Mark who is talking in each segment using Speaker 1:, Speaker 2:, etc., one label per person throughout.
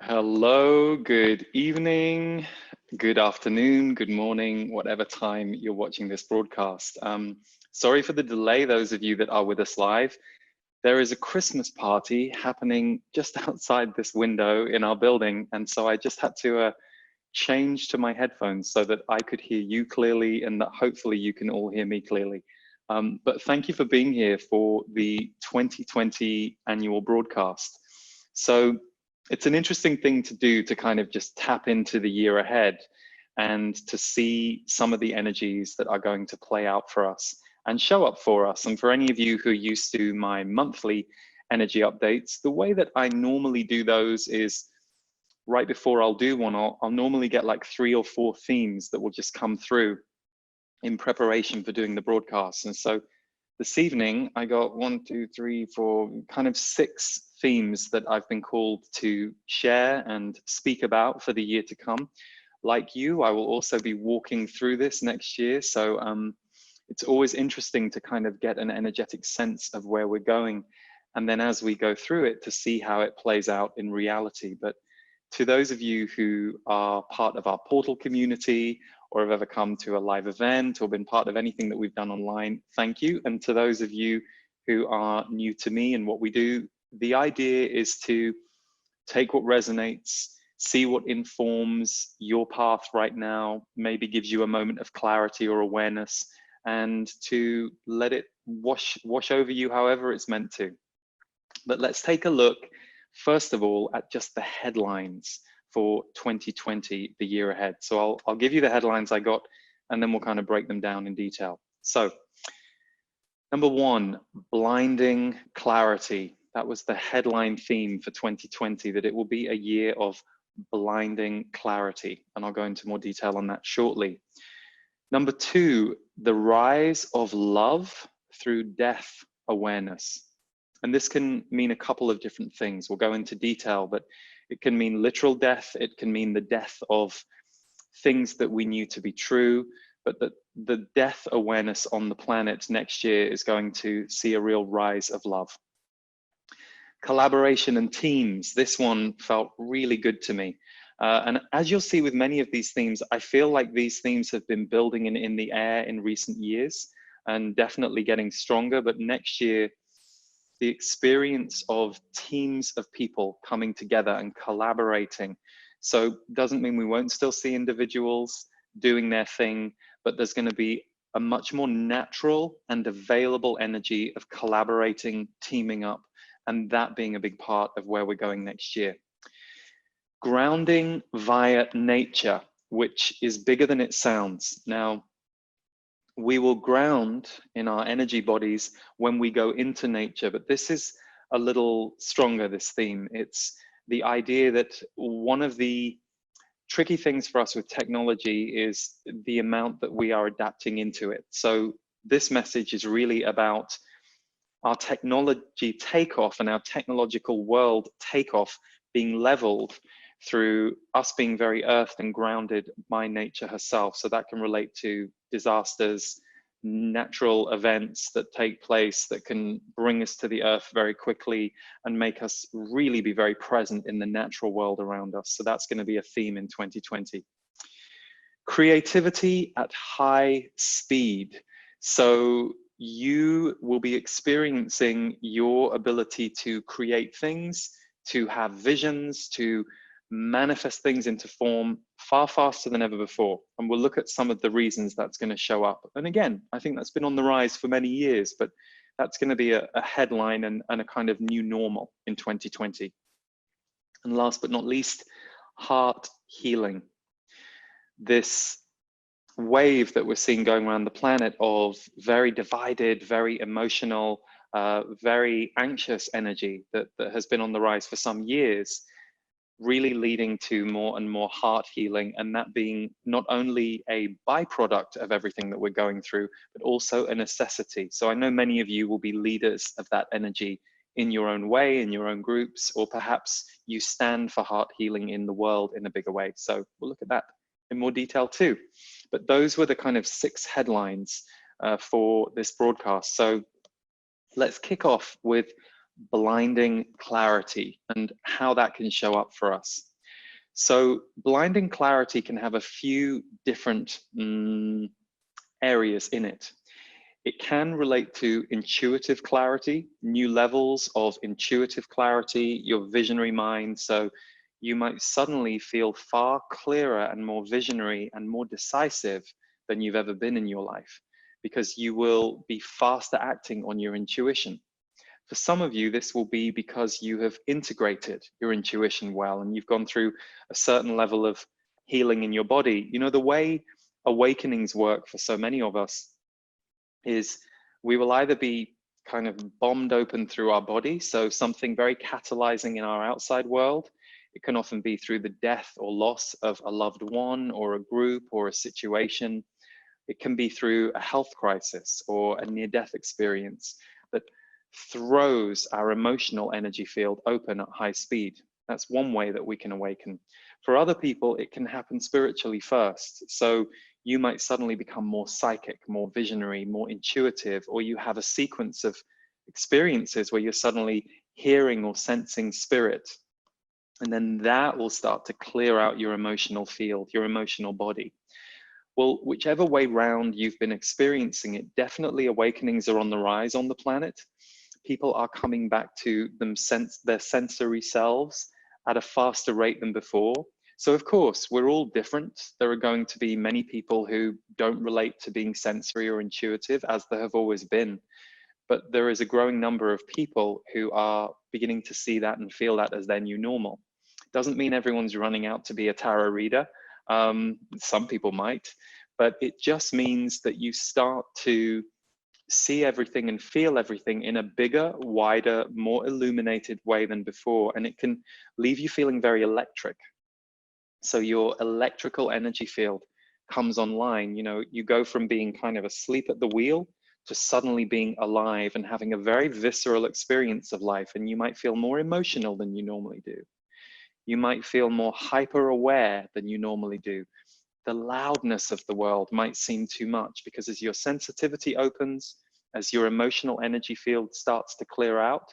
Speaker 1: Hello, good evening, good afternoon, good morning, whatever time you're watching this broadcast. Sorry for the delay, those of you that are with us live. There is a Christmas party happening just outside this window in our building, and so I just had to change to my headphones so that I could hear you clearly and that hopefully you can all hear me clearly. But thank you for being here for the 2020 annual broadcast. So it's an interesting thing to do, to kind of just tap into the year ahead and to see some of the energies that are going to play out for us and show up for us. And for any of you who are used to my monthly energy updates, the way that I normally do those is right before I'll do one, I'll normally get like 3 or 4 themes that will just come through in preparation for doing the broadcast. And so this evening, I got 1, 2, 3, 4, kind of 6 themes that I've been called to share and speak about for the year to come. Like you, I will also be walking through this next year. So it's always interesting to kind of get an energetic sense of where we're going. And then as we go through it, to see how it plays out in reality. But to those of you who are part of our portal community or have ever come to a live event or been part of anything that we've done online, thank you. And to those of you who are new to me and what we do, the idea is to take what resonates, see what informs your path right now, maybe gives you a moment of clarity or awareness, and to let it wash over you however it's meant to. But let's take a look, first of all, at just the headlines for 2020, the year ahead. So I'll give you the headlines I got, and then we'll kind of break them down in detail. So number 1, blinding clarity. That was the headline theme for 2020, that it will be a year of blinding clarity. And I'll go into more detail on that shortly. Number 2, the rise of love through death awareness. And this can mean a couple of different things. We'll go into detail, but it can mean literal death. It can mean the death of things that we knew to be true, but the death awareness on the planet next year is going to see a real rise of love. Collaboration and teams. This one felt really good to me. And as you'll see with many of these themes, I feel like these themes have been building in the air in recent years and definitely getting stronger. But next year, the experience of teams of people coming together and collaborating. So doesn't mean we won't still see individuals doing their thing, but there's going to be a much more natural and available energy of collaborating, teaming up, and that being a big part of where we're going next year. Grounding via nature, which is bigger than it sounds. Now, we will ground in our energy bodies when we go into nature, but this is a little stronger, this theme. It's the idea that one of the tricky things for us with technology is the amount that we are adapting into it. So this message is really about our technology takeoff and our technological world takeoff being leveled through us being very earthed and grounded by nature herself. So that can relate to disasters, natural events that take place that can bring us to the earth very quickly and make us really be very present in the natural world around us. So that's going to be a theme in 2020. Creativity at high speed. So you will be experiencing your ability to create things, to have visions, to manifest things into form far faster than ever before. And we'll look at some of the reasons that's going to show up. And again, I think that's been on the rise for many years, but that's going to be a headline and a kind of new normal in 2020. And last but not least, heart healing. This wave that we're seeing going around the planet of very divided, very emotional, very anxious energy that has been on the rise for some years, really leading to more and more heart healing, and that being not only a byproduct of everything that we're going through, but also a necessity. So I know many of you will be leaders of that energy in your own way, in your own groups, or perhaps you stand for heart healing in the world in a bigger way. So we'll look at that in more detail too. But those were the kind of 6 headlines for this broadcast. So let's kick off with blinding clarity and how that can show up for us. So blinding clarity can have a few different areas in it. It can relate to intuitive clarity, new levels of intuitive clarity, your visionary mind. So you might suddenly feel far clearer and more visionary and more decisive than you've ever been in your life, because you will be faster acting on your intuition. For some of you, this will be because you have integrated your intuition well and you've gone through a certain level of healing in your body. You know, the way awakenings work for so many of us is we will either be kind of bombed open through our body, so something very catalyzing in our outside world. It can often be through the death or loss of a loved one or a group or a situation. It can be through a health crisis or a near-death experience that throws our emotional energy field open at high speed. That's one way that we can awaken. For other people, it can happen spiritually first. So you might suddenly become more psychic, more visionary, more intuitive, or you have a sequence of experiences where you're suddenly hearing or sensing spirit. And then that will start to clear out your emotional field, your emotional body. Well, whichever way round you've been experiencing it, definitely awakenings are on the rise on the planet. People are coming back to their sensory selves at a faster rate than before. So of course, we're all different. There are going to be many people who don't relate to being sensory or intuitive, as there have always been. But there is a growing number of people who are beginning to see that and feel that as their new normal. Doesn't mean everyone's running out to be a tarot reader. Some people might, but it just means that you start to see everything and feel everything in a bigger, wider, more illuminated way than before. And it can leave you feeling very electric. So your electrical energy field comes online. You know, you go from being kind of asleep at the wheel to suddenly being alive and having a very visceral experience of life. And you might feel more emotional than you normally do. You might feel more hyper aware than you normally do. The loudness of the world might seem too much, because as your sensitivity opens, as your emotional energy field starts to clear out,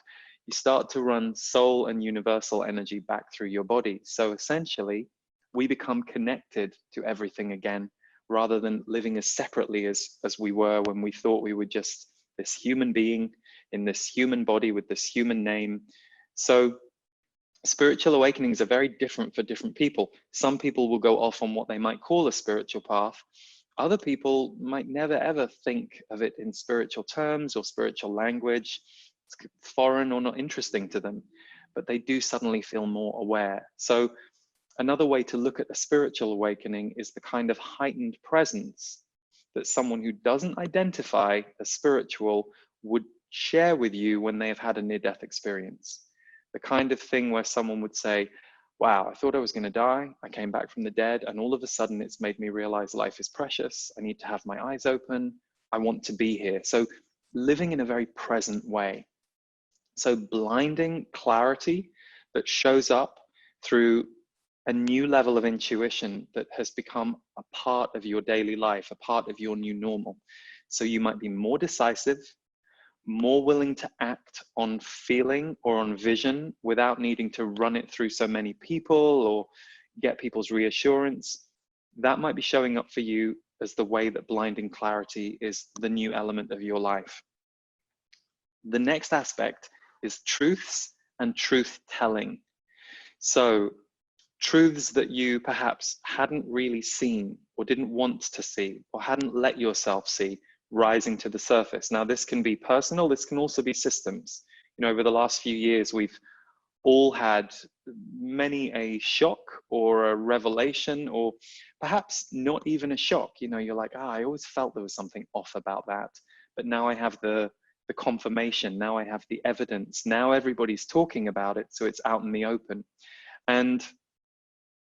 Speaker 1: you start to run soul and universal energy back through your body. So essentially, we become connected to everything again, rather than living as separately as we were when we thought we were just this human being in this human body with this human name. So spiritual awakenings are very different for different people. Some people will go off on what they might call a spiritual path. Other people might never ever think of it in spiritual terms or spiritual language. It's foreign or not interesting to them, but they do suddenly feel more aware. So another way to look at a spiritual awakening is the kind of heightened presence that someone who doesn't identify as spiritual would share with you when they have had a near-death experience. The kind of thing where someone would say, wow, I thought I was going to die. I came back from the dead, and all of a sudden it's made me realize life is precious. I need to have my eyes open. I want to be here. So living in a very present way. So blinding clarity that shows up through a new level of intuition that has become a part of your daily life, a part of your new normal. So you might be more decisive, more willing to act on feeling or on vision without needing to run it through so many people or get people's reassurance. That might be showing up for you as the way that blinding clarity is the new element of your life. The next aspect is truths and truth telling. So truths that you perhaps hadn't really seen or didn't want to see or hadn't let yourself see rising to the surface. Now, this can be personal, this can also be systems. You know, over the last few years, we've all had many a shock or a revelation, or perhaps not even a shock. You know, you're like, I always felt there was something off about that, but now I have the confirmation, now I have the evidence, now everybody's talking about it, so it's out in the open. And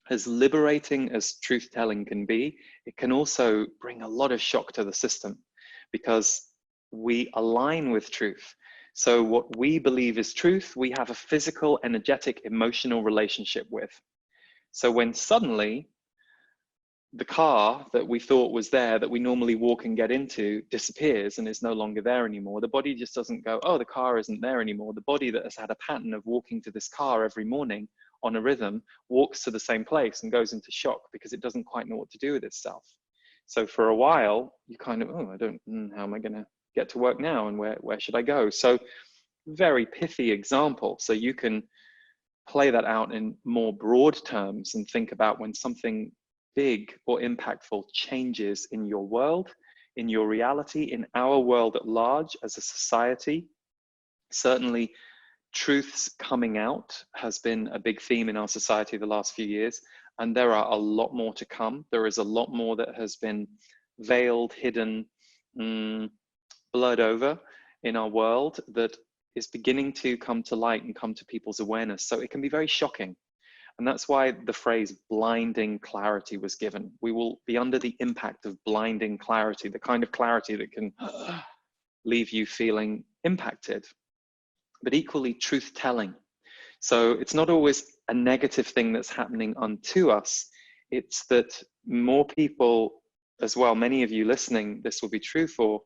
Speaker 1: as liberating as truth-telling can be, it can also bring a lot of shock to the system, because we align with truth. So what we believe is truth, we have a physical, energetic, emotional relationship with. So when suddenly the car that we thought was there, that we normally walk and get into, disappears and is no longer there anymore, the body just doesn't go, oh, the car isn't there anymore. The body that has had a pattern of walking to this car every morning on a rhythm walks to the same place and goes into shock because it doesn't quite know what to do with itself. So for a while, you kind of, oh, I don't, how am I going to get to work now? And where should I go? So very pithy example. So you can play that out in more broad terms and think about when something big or impactful changes in your world, in your reality, in our world at large as a society. Certainly, truths coming out has been a big theme in our society the last few years, and there are a lot more to come. There is a lot more that has been veiled, hidden, blurred over in our world that is beginning to come to light and come to people's awareness. So it can be very shocking. And that's why the phrase blinding clarity was given. We will be under the impact of blinding clarity, the kind of clarity that can leave you feeling impacted, but equally truth-telling. So it's not always a negative thing that's happening unto us. It's that more people as well, many of you listening, this will be true for,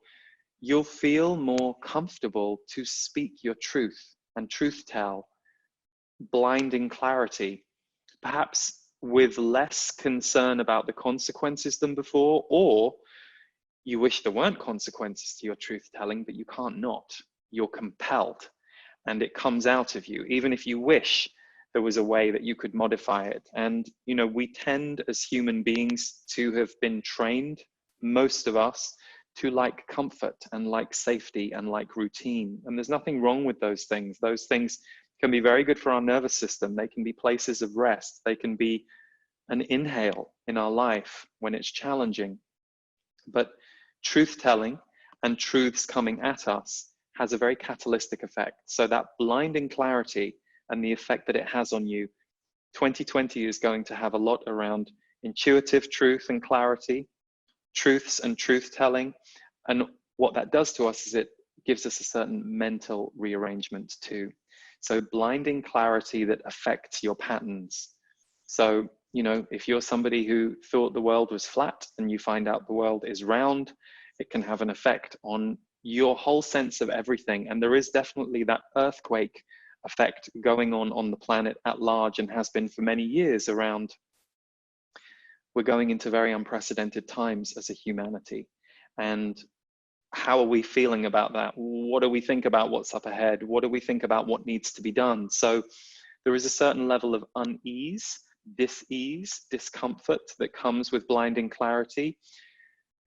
Speaker 1: you'll feel more comfortable to speak your truth and truth tell, blinding clarity, perhaps with less concern about the consequences than before, or you wish there weren't consequences to your truth telling, but you can't not. You're compelled, and it comes out of you, even if you wish there was a way that you could modify it. And, you know, we tend as human beings to have been trained, most of us, to like comfort and like safety and like routine. And there's nothing wrong with those things. Those things can be very good for our nervous system. They can be places of rest. They can be an inhale in our life when it's challenging. But truth-telling and truths coming at us has a very catalytic effect. So that blinding clarity and the effect that it has on you, 2020 is going to have a lot around intuitive truth and clarity, truths and truth-telling. And what that does to us is it gives us a certain mental rearrangement too. So blinding clarity that affects your patterns. So, you know, if you're somebody who thought the world was flat and you find out the world is round, it can have an effect on your whole sense of everything. And there is definitely that earthquake effect going on the planet at large, and has been for many years around, we're going into very unprecedented times as a humanity. And how are we feeling about that? What do we think about what's up ahead? What do we think about what needs to be done? So there is a certain level of unease, dis-ease, discomfort that comes with blinding clarity.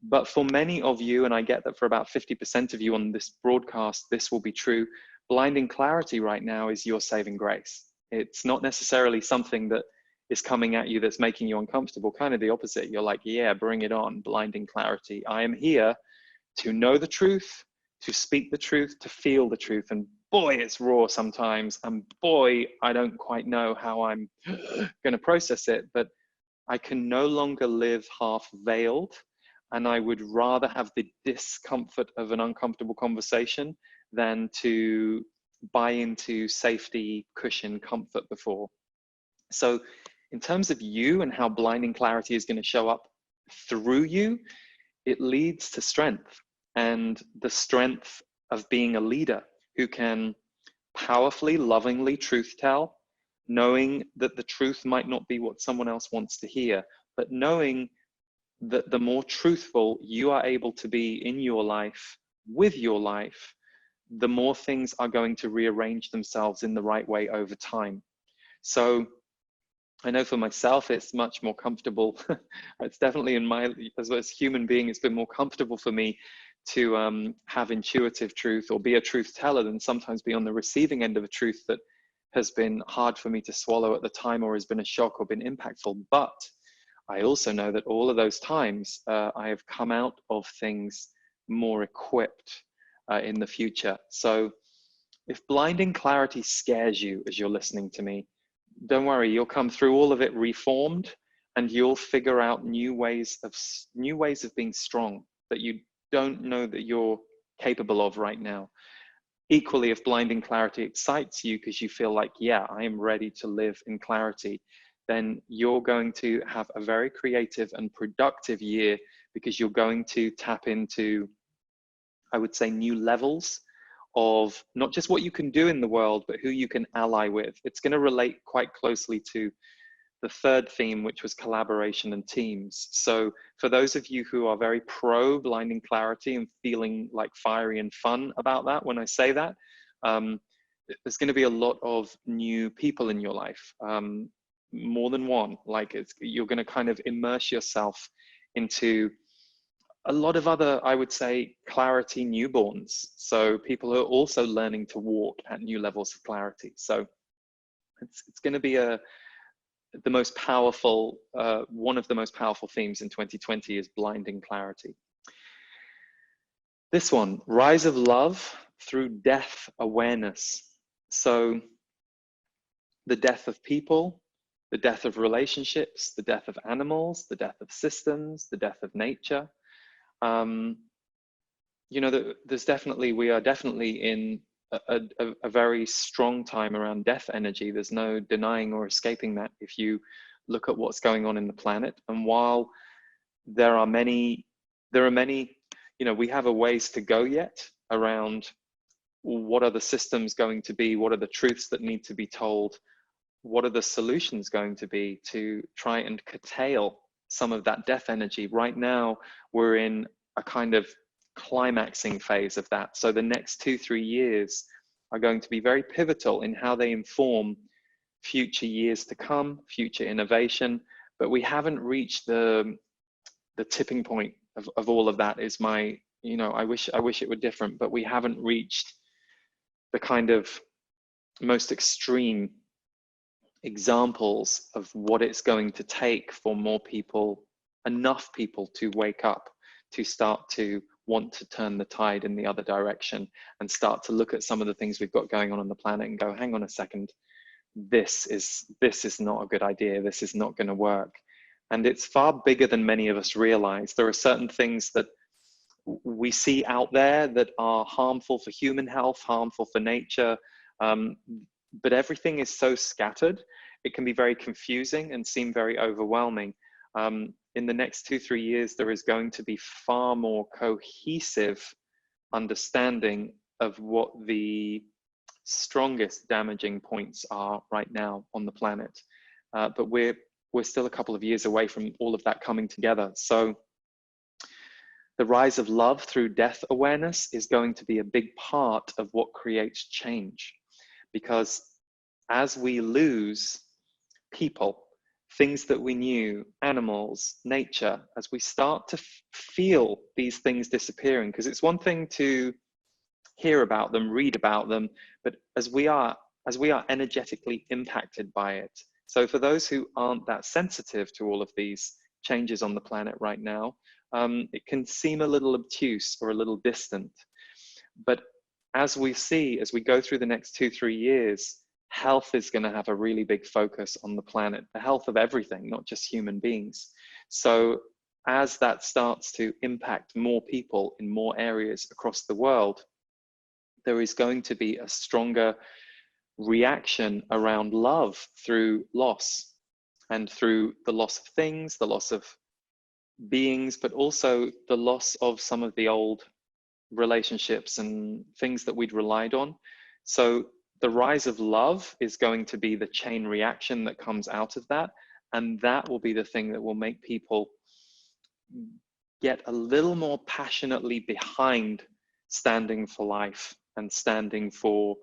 Speaker 1: But for many of you, and I get that for about 50% of you on this broadcast, this will be true, blinding clarity right now is your saving grace. It's not necessarily something that is coming at you that's making you uncomfortable. Kind of the opposite. You're like, yeah, bring it on, blinding clarity. I am here to know the truth, to speak the truth, to feel the truth. And boy, it's raw sometimes. And boy, I don't quite know how I'm going to process it, but I can no longer live half veiled. And I would rather have the discomfort of an uncomfortable conversation than to buy into safety, cushion, comfort before. So in terms of you and how blinding clarity is going to show up through you, it leads to strength, and the strength of being a leader who can powerfully, lovingly truth tell, knowing that the truth might not be what someone else wants to hear, but knowing that the more truthful you are able to be in your life, with your life, the more things are going to rearrange themselves in the right way over time. So I know for myself, it's much more comfortable. It's definitely in my, as a human being, it's been more comfortable for me to have intuitive truth or be a truth teller than sometimes be on the receiving end of a truth that has been hard for me to swallow at the time, or has been a shock or been impactful. But I also know that all of those times I have come out of things more equipped in the future. So if blinding clarity scares you as you're listening to me, don't worry, you'll come through all of it reformed, and you'll figure out new ways of being strong that you don't know that you're capable of right now. Equally, if blinding clarity excites you because you feel like, yeah, I am ready to live in clarity, then you're going to have a very creative and productive year, because you're going to tap into, I would say, new levels of not just what you can do in the world, but who you can ally with. It's going to relate quite closely to the third theme, which was collaboration and teams. So for those of you who are very pro blinding clarity and feeling like fiery and fun about that, when I say that, there's going to be a lot of new people in your life, more than one. Like you're going to kind of immerse yourself into a lot of other, I would say, clarity newborns. So people who are also learning to walk at new levels of clarity. So it's going to be the most powerful, one of the most powerful themes in 2020 is blinding clarity. This one, rise of love through death awareness. So the death of people, the death of relationships, the death of animals, the death of systems, the death of nature. You know, we are definitely in a very strong time around death energy. There's no denying or escaping that if you look at what's going on in the planet. And while there are many, you know, we have a ways to go yet around what are the systems going to be, what are the truths that need to be told, what are the solutions going to be to try and curtail some of that death energy. Right now, we're in a kind of climaxing phase of that. So the next 2-3 years are going to be very pivotal in how they inform future years to come, future innovation. But we haven't reached the tipping point of all of that. Is my, you know, I wish it were different, but we haven't reached the kind of most extreme examples of what it's going to take for more people, enough people to wake up, to start to want to turn the tide in the other direction and start to look at some of the things we've got going on the planet and go, hang on a second, this is not a good idea, this is not going to work. And it's far bigger than many of us realize. There are certain things that we see out there that are harmful for human health, harmful for nature, but everything is so scattered, it can be very confusing and seem very overwhelming. In the next 2-3 years, there is going to be far more cohesive understanding of what the strongest damaging points are right now on the planet. But we're still a couple of years away from all of that coming together. So the rise of love through death awareness is going to be a big part of what creates change. Because as we lose people, things that we knew, animals, nature, as we start to feel these things disappearing, because it's one thing to hear about them, read about them, but as we are energetically impacted by it. So for those who aren't that sensitive to all of these changes on the planet right now, it can seem a little obtuse or a little distant. But as we go through the next 2-3 years, health is going to have a really big focus on the planet, the health of everything, not just human beings. So as that starts to impact more people in more areas across the world, there is going to be a stronger reaction around love through loss and through the loss of things, the loss of beings, but also the loss of some of the old relationships and things that we'd relied on. So the rise of love is going to be the chain reaction that comes out of that. And that will be the thing that will make people get a little more passionately behind standing for life and standing for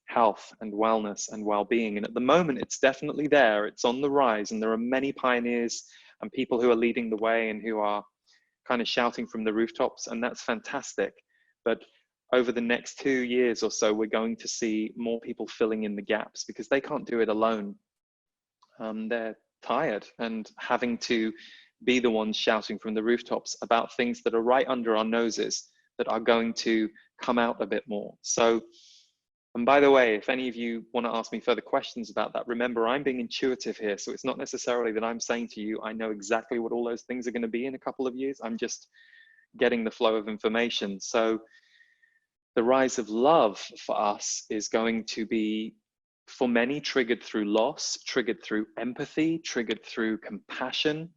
Speaker 1: health and wellness and well-being. And at the moment, it's definitely there. It's on the rise. And there are many pioneers and people who are leading the way and who are kind of shouting from the rooftops. And that's fantastic. But over the next 2 years or so, we're going to see more people filling in the gaps because they can't do it alone. They're tired and having to be the ones shouting from the rooftops about things that are right under our noses that are going to come out a bit more. So, and by the way, if any of you want to ask me further questions about that, remember, I'm being intuitive here. So it's not necessarily that I'm saying to you, I know exactly what all those things are going to be in a couple of years. I'm just getting the flow of information. So the rise of love for us is going to be, for many, triggered through loss, triggered through empathy, triggered through compassion.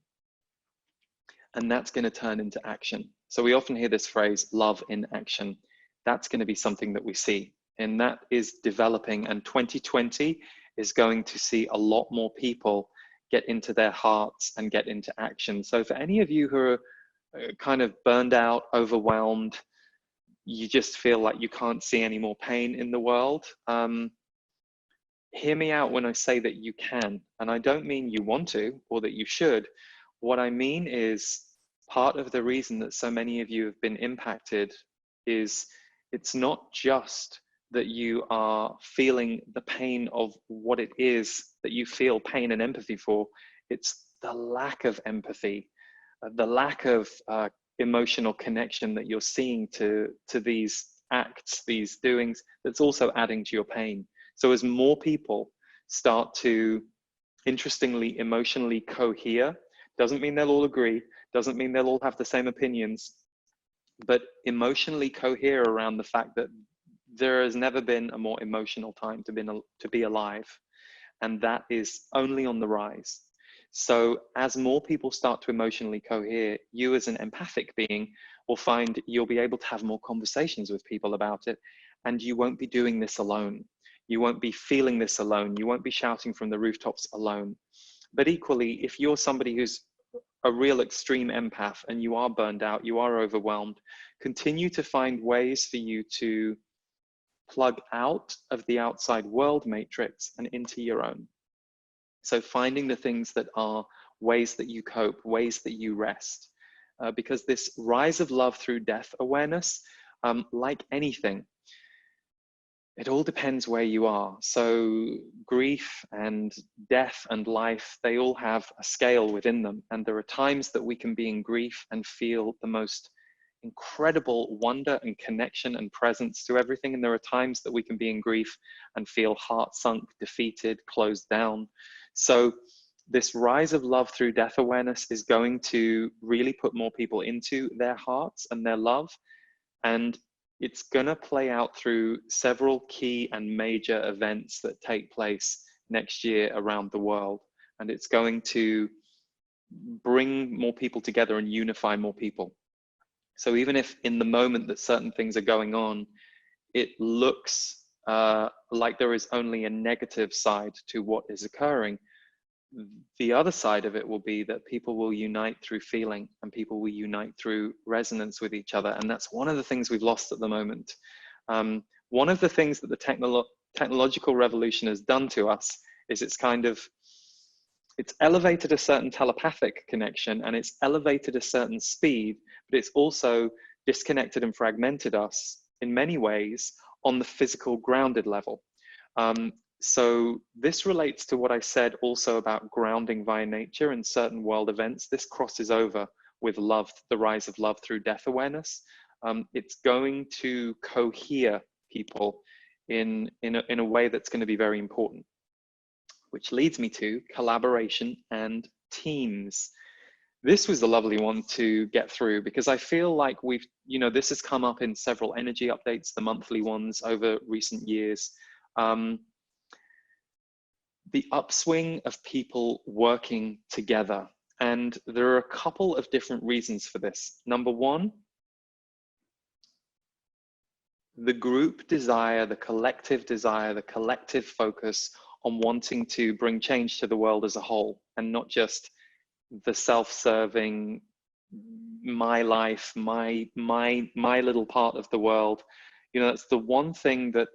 Speaker 1: And that's going to turn into action. So we often hear this phrase, love in action. that's going to be something that we see. And that is developing. And 2020 is going to see a lot more people get into their hearts and get into action. So for any of you who are kind of burned out, overwhelmed, you just feel like you can't see any more pain in the world, hear me out when I say that you can. And I don't mean you want to or that you should. What I mean is part of the reason that so many of you have been impacted is it's not just that you are feeling the pain of what it is that you feel pain and empathy for. It's the lack of empathy, the lack of emotional connection that you're seeing to these acts, these doings, that's also adding to your pain. So as more people start to, interestingly, emotionally cohere, doesn't mean they'll all agree, doesn't mean they'll all have the same opinions, but emotionally cohere around the fact that there has never been a more emotional time to be alive. And that is only on the rise. So as more people start to emotionally cohere, you as an empathic being will find you'll be able to have more conversations with people about it, and you won't be doing this alone. You won't be feeling this alone. You won't be shouting from the rooftops alone. But equally, if you're somebody who's a real extreme empath and you are burned out, you are overwhelmed, continue to find ways for you to plug out of the outside world matrix and into your own. So finding the things that are ways that you cope, ways that you rest, because this rise of love through death awareness, like anything, it all depends where you are. So grief and death and life, they all have a scale within them. And there are times that we can be in grief and feel the most incredible wonder and connection and presence to everything. And there are times that we can be in grief and feel heart sunk, defeated, closed down. So this rise of love through death awareness is going to really put more people into their hearts and their love. And it's going to play out through several key and major events that take place next year around the world. And it's going to bring more people together and unify more people. So even if in the moment that certain things are going on, it looks like there is only a negative side to what is occurring, the other side of it will be that people will unite through feeling, and people will unite through resonance with each other. And that's one of the things we've lost at the moment. One of the things that the technological revolution has done to us is it's elevated a certain telepathic connection, and it's elevated a certain speed, but it's also disconnected and fragmented us in many ways on the physical grounded level. So this relates to what I said also about grounding via nature and certain world events. This crosses over with love, the rise of love through death awareness. It's going to cohere people in a way that's going to be very important, which leads me to collaboration and teams. This was a lovely one to get through because I feel like this has come up in several energy updates, the monthly ones over recent years. The upswing of people working together. And there are a couple of different reasons for this. Number one, the group desire, the collective focus on wanting to bring change to the world as a whole, and not just the self-serving, my life, my little part of the world. That's the one thing that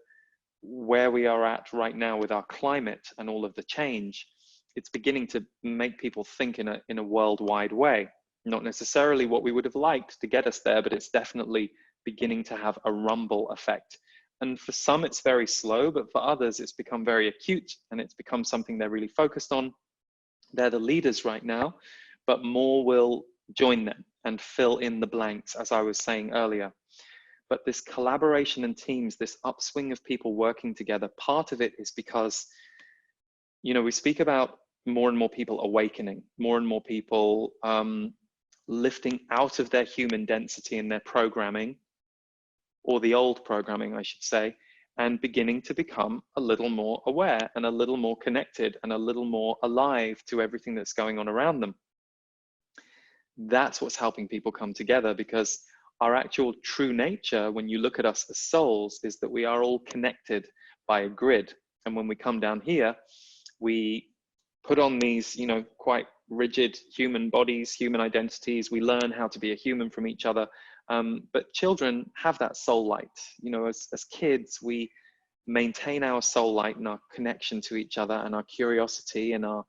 Speaker 1: where we are at right now with our climate and all of the change, it's beginning to make people think in a worldwide way. Not necessarily what we would have liked to get us there, but it's definitely beginning to have a rumble effect. And for some, it's very slow, but for others, it's become very acute, and it's become something they're really focused on. They're the leaders right now, but more will join them and fill in the blanks, as I was saying earlier. But this collaboration and teams, this upswing of people working together, part of it is because, we speak about more and more people awakening, more and more people lifting out of their human density and their programming, or the old programming, I should say, and beginning to become a little more aware and a little more connected and a little more alive to everything that's going on around them. That's what's helping people come together, because our actual true nature, when you look at us as souls, is that we are all connected by a grid. And when we come down here, we put on these, quite rigid human bodies, human identities. We learn how to be a human from each other. But children have that soul light. As kids, we maintain our soul light and our connection to each other and our curiosity and our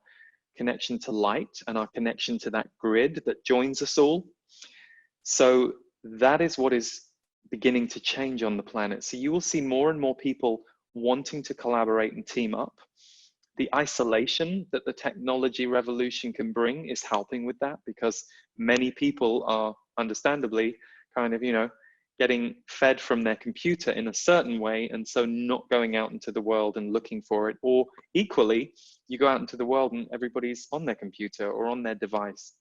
Speaker 1: connection to light and our connection to that grid that joins us all. So that is what is beginning to change on the planet. So you will see more and more people wanting to collaborate and team up. The isolation that the technology revolution can bring is helping with that, because many people are understandably kind of, getting fed from their computer in a certain way, and so not going out into the world and looking for it. Or equally, you go out into the world and everybody's on their computer or on their device.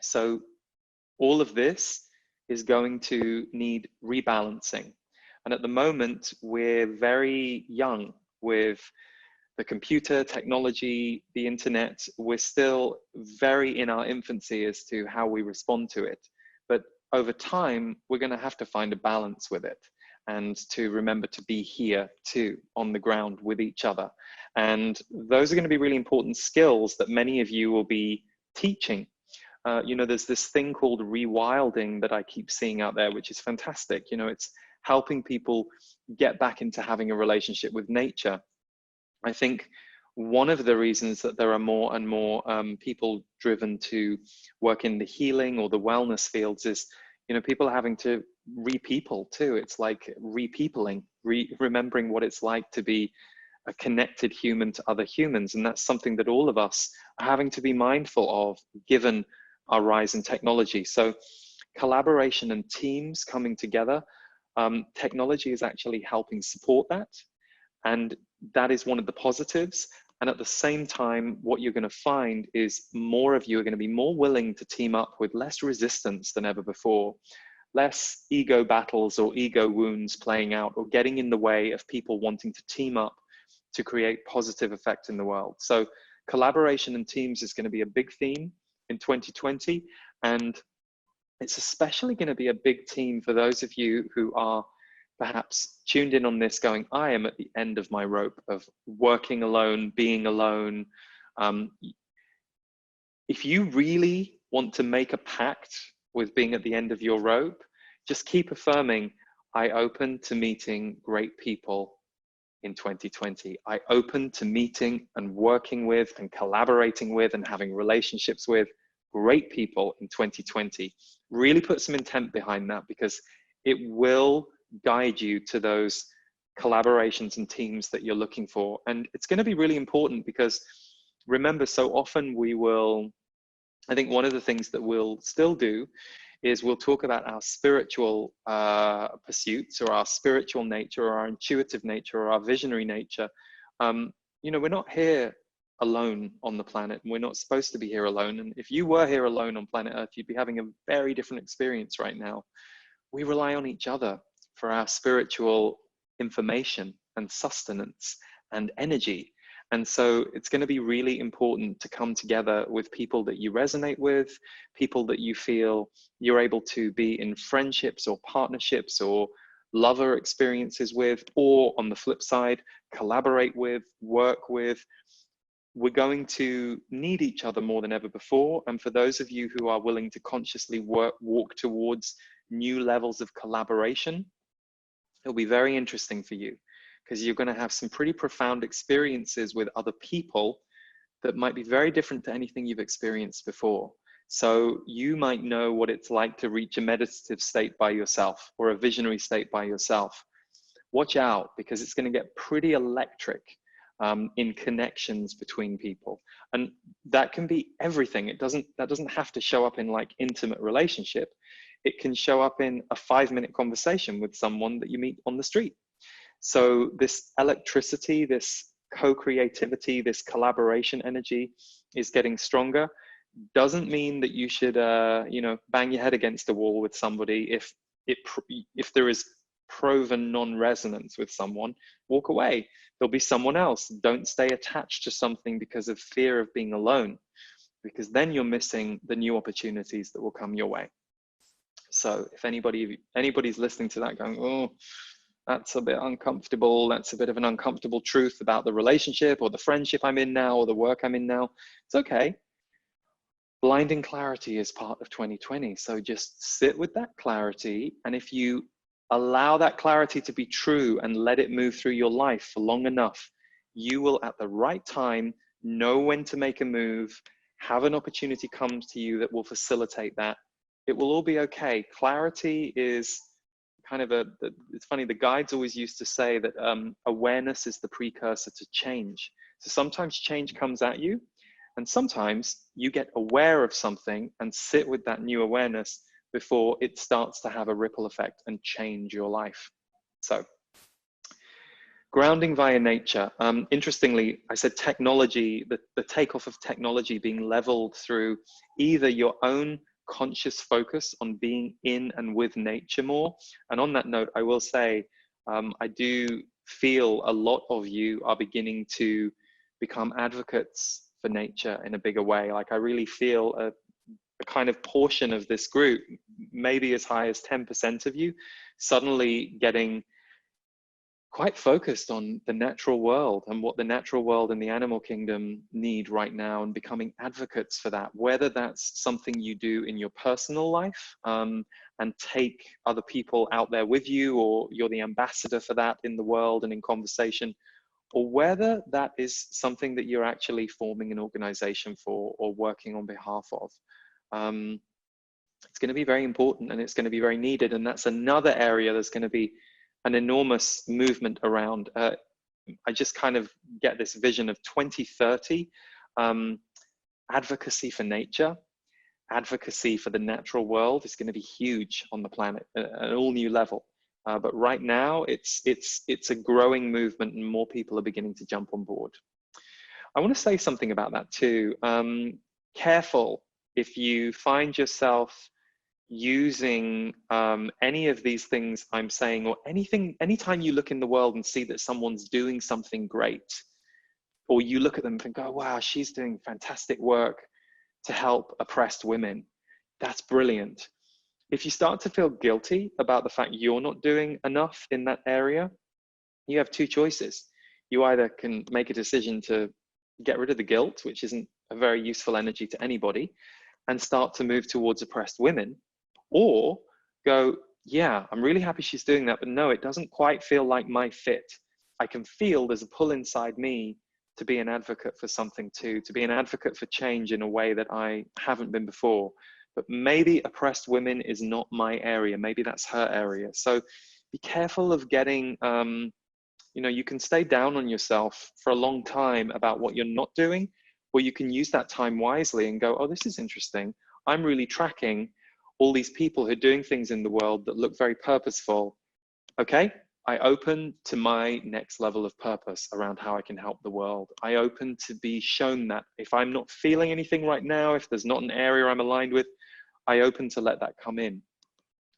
Speaker 1: So all of this is going to need rebalancing. And at the moment, we're very young with the computer, technology, the internet. We're still very in our infancy as to how we respond to it. But over time, we're going to have to find a balance with it, and to remember to be here too, on the ground with each other. And those are going to be really important skills that many of you will be teaching. There's this thing called rewilding that I keep seeing out there, which is fantastic. It's helping people get back into having a relationship with nature. I think one of the reasons that there are more and more people driven to work in the healing or the wellness fields is, people are having to re-people too. It's like re-peopling, remembering what it's like to be a connected human to other humans. And that's something that all of us are having to be mindful of, given our rise in technology. So collaboration and teams coming together, technology is actually helping support that. And that is one of the positives. And at the same time, what you're going to find is more of you are going to be more willing to team up with less resistance than ever before, less ego battles or ego wounds playing out or getting in the way of people wanting to team up to create positive effect in the world. So collaboration and teams is going to be a big theme in 2020. And it's especially going to be a big theme for those of you who are perhaps tuned in on this going, I am at the end of my rope of working alone, being alone. If you really want to make a pact with being at the end of your rope, just keep affirming, I open to meeting great people in 2020. I open to meeting and working with and collaborating with and having relationships with great people in 2020. Really put some intent behind that, because it will guide you to those collaborations and teams that you're looking for. And it's going to be really important, because remember, so often I think one of the things that we'll still do is we'll talk about our spiritual pursuits, or our spiritual nature, or our intuitive nature, or our visionary nature. We're not here alone on the planet, and we're not supposed to be here alone. And if you were here alone on planet Earth, you'd be having a very different experience right now. We rely on each other for our spiritual information and sustenance and energy. And so it's going to be really important to come together with people that you resonate with, people that you feel you're able to be in friendships or partnerships or lover experiences with, or on the flip side, collaborate with, work with. We're going to need each other more than ever before. And for those of you who are willing to consciously walk towards new levels of collaboration, it'll be very interesting for you, because you're going to have some pretty profound experiences with other people that might be very different to anything you've experienced before. So you might know what it's like to reach a meditative state by yourself, or a visionary state by yourself. Watch out, because it's going to get pretty electric in connections between people. And that can be everything. That doesn't have to show up in like intimate relationship. It can show up in a 5-minute conversation with someone that you meet on the street. So this electricity, this co-creativity, this collaboration energy is getting stronger. Doesn't mean that you should, bang your head against the wall with somebody. If there is proven non-resonance with someone, walk away. There'll be someone else. Don't stay attached to something because of fear of being alone, because then you're missing the new opportunities that will come your way. So if anybody's listening to that going, oh, that's a bit uncomfortable, that's a bit of an uncomfortable truth about the relationship or the friendship I'm in now or the work I'm in now, it's okay. Blinding clarity is part of 2020. So just sit with that clarity. And if you allow that clarity to be true and let it move through your life for long enough, you will at the right time know when to make a move, have an opportunity come to you that will facilitate that. It will all be okay. Clarity is kind of it's funny, the guides always used to say that awareness is the precursor to change. So sometimes change comes at you, and sometimes you get aware of something and sit with that new awareness before it starts to have a ripple effect and change your life. So, grounding via nature. Interestingly, I said technology, the takeoff of technology being leveled through either your own conscious focus on being in and with nature more. And on that note, I will say, I do feel a lot of you are beginning to become advocates for nature in a bigger way. Like I really feel a kind of portion of this group, maybe as high as 10% of you, suddenly getting quite focused on the natural world and what the natural world and the animal kingdom need right now, and becoming advocates for that, whether that's something you do in your personal life and take other people out there with you, or you're the ambassador for that in the world and in conversation, or whether that is something that you're actually forming an organization for or working on behalf of. It's going to be very important and it's going to be very needed. And that's another area there's going to be an enormous movement around. I just kind of get this vision of 2030, advocacy for nature, advocacy for the natural world is going to be huge on the planet at an all new level. But right now it's a growing movement and more people are beginning to jump on board. I want to say something about that too. Careful if you find yourself using any of these things I'm saying, or anytime you look in the world and see that someone's doing something great, or you look at them and think, oh, wow, she's doing fantastic work to help oppressed women. That's brilliant. If you start to feel guilty about the fact you're not doing enough in that area, you have two choices. You either can make a decision to get rid of the guilt, which isn't a very useful energy to anybody, and start to move towards oppressed women, or go, yeah, I'm really happy she's doing that, but no, it doesn't quite feel like my fit. I can feel there's a pull inside me to be an advocate for something too, to be an advocate for change in a way that I haven't been before. But maybe oppressed women is not my area. Maybe that's her area. So be careful of getting, you can stay down on yourself for a long time about what you're not doing, or you can use that time wisely and go, oh, this is interesting. I'm really tracking all these people who are doing things in the world that look very purposeful. Okay, I open to my next level of purpose around how I can help the world. I open to be shown that. If I'm not feeling anything right now, if there's not an area I'm aligned with, I open to let that come in.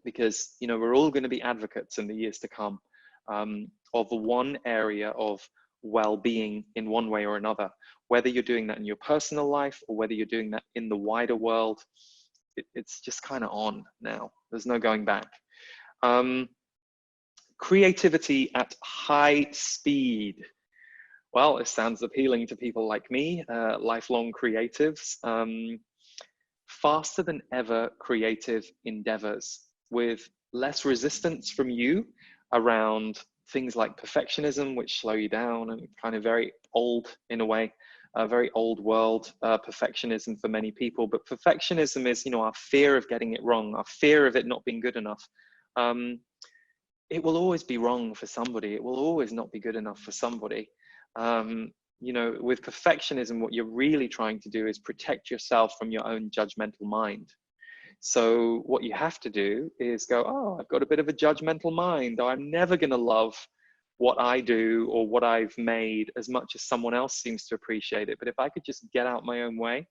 Speaker 1: Because, we're all going to be advocates in the years to come of one area of well-being in one way or another. Whether you're doing that in your personal life or whether you're doing that in the wider world, it's just kind of on now. There's no going back. Creativity at high speed. Well, it sounds appealing to people like me, lifelong creatives. Faster than ever creative endeavors with less resistance from you around things like perfectionism, which slow you down and kind of very old in a way. Very old world perfectionism for many people, but perfectionism is, our fear of getting it wrong, our fear of it not being good enough. It will always be wrong for somebody. It will always not be good enough for somebody. With perfectionism, what you're really trying to do is protect yourself from your own judgmental mind. So what you have to do is go, oh, I've got a bit of a judgmental mind. I'm never going to love what I do or what I've made as much as someone else seems to appreciate it. But if I could just get out my own way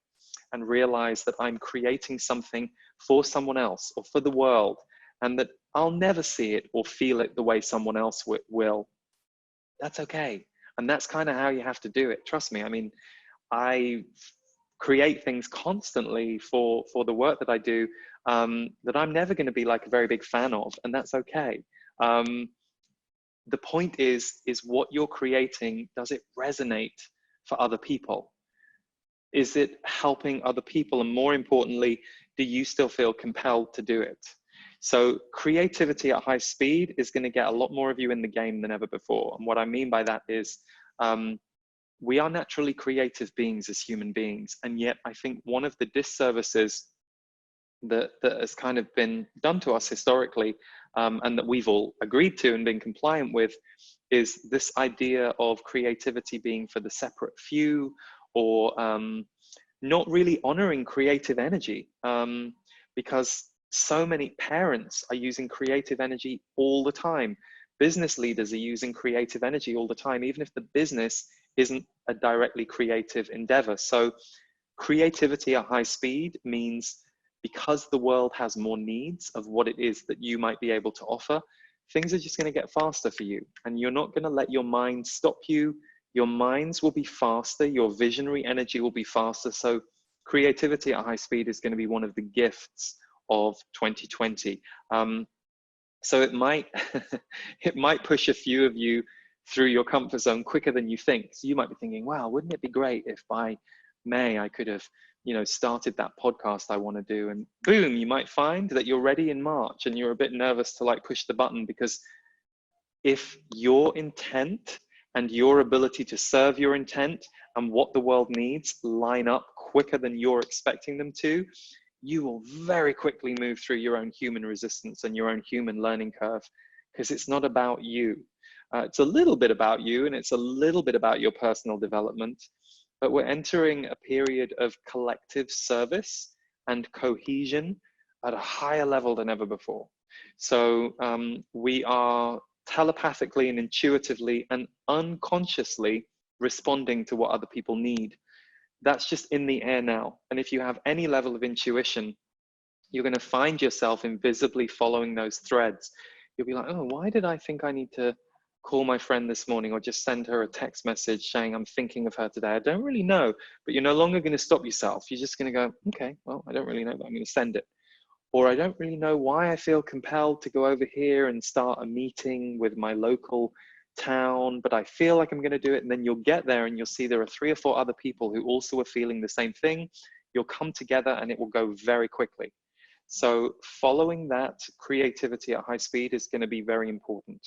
Speaker 1: and realize that I'm creating something for someone else or for the world, and that I'll never see it or feel it the way someone else will, that's okay. And that's kind of how you have to do it. Trust me. I mean, I create things constantly for the work that I do. that I'm never going to be like a very big fan of, and that's okay. The point is what you're creating, does it resonate for other people? Is it helping other people? And more importantly, do you still feel compelled to do it? So creativity at high speed is going to get a lot more of you in the game than ever before. And what I mean by that is we are naturally creative beings as human beings. And yet I think one of the disservices that has kind of been done to us historically, and that we've all agreed to and been compliant with, is this idea of creativity being for the separate few, or not really honoring creative energy, because so many parents are using creative energy all the time. Business leaders are using creative energy all the time, even if the business isn't a directly creative endeavor. So creativity at high speed means, because the world has more needs of what it is that you might be able to offer, things are just going to get faster for you. And you're not going to let your mind stop you. Your minds will be faster. Your visionary energy will be faster. So creativity at high speed is going to be one of the gifts of 2020. So it might, it might push a few of you through your comfort zone quicker than you think. So you might be thinking, wow, wouldn't it be great if by May I could have, started that podcast I want to do, and boom, you might find that you're ready in March and you're a bit nervous to like push the button, because if your intent and your ability to serve your intent and what the world needs line up quicker than you're expecting them to, you will very quickly move through your own human resistance and your own human learning curve, because it's not about you. It's a little bit about you, and it's a little bit about your personal development, but we're entering a period of collective service and cohesion at a higher level than ever before. So we are telepathically and intuitively and unconsciously responding to what other people need. That's just in the air now. And if you have any level of intuition, you're going to find yourself invisibly following those threads. You'll be like, oh, why did I think I need to call my friend this morning, or just send her a text message saying I'm thinking of her today? I don't really know. But you're no longer going to stop yourself. You're just going to go, okay, well, I don't really know, but I'm going to send it. Or I don't really know why I feel compelled to go over here and start a meeting with my local town, but I feel like I'm going to do it. And then you'll get there and you'll see there are 3 or 4 other people who also are feeling the same thing. You'll come together and it will go very quickly. So following that creativity at high speed is going to be very important.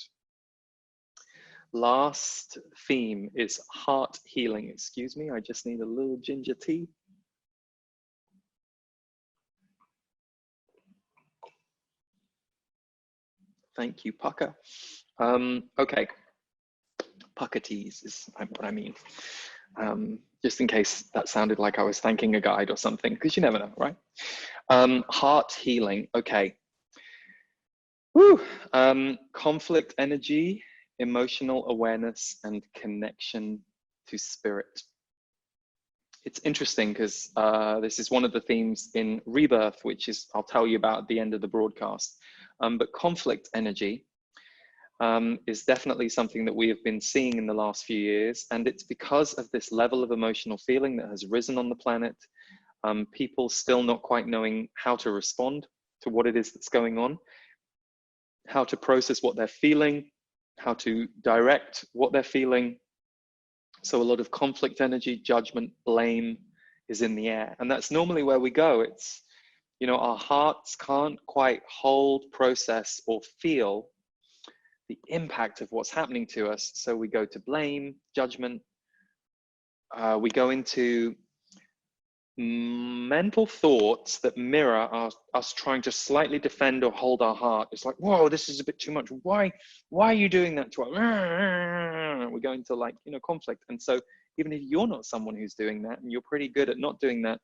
Speaker 1: Last theme is heart healing. Excuse me, I just need a little ginger tea. Thank you, Pucker. Okay, Pucker teas is what I mean. Just in case that sounded like I was thanking a guide or something, because you never know, right? Heart healing, okay. Woo. Conflict energy, emotional awareness, and connection to spirit. It's interesting because this is one of the themes in Rebirth, which is I'll tell you about at the end of the broadcast. But conflict energy is definitely something that we have been seeing in the last few years. And it's because of this level of emotional feeling that has risen on the planet. People still not quite knowing how to respond to what it is that's going on, how to process what they're feeling, how to direct what they're feeling. So a lot of conflict energy, judgment, blame is in the air. And that's normally where we go. It's, our hearts can't quite hold, process, or feel the impact of what's happening to us. So we go to blame, judgment. We go into mental thoughts that mirror us trying to slightly defend or hold our heart. It's like, whoa, this is a bit too much. Why are you doing that to us? We're going to conflict. And so even if you're not someone who's doing that, and you're pretty good at not doing that,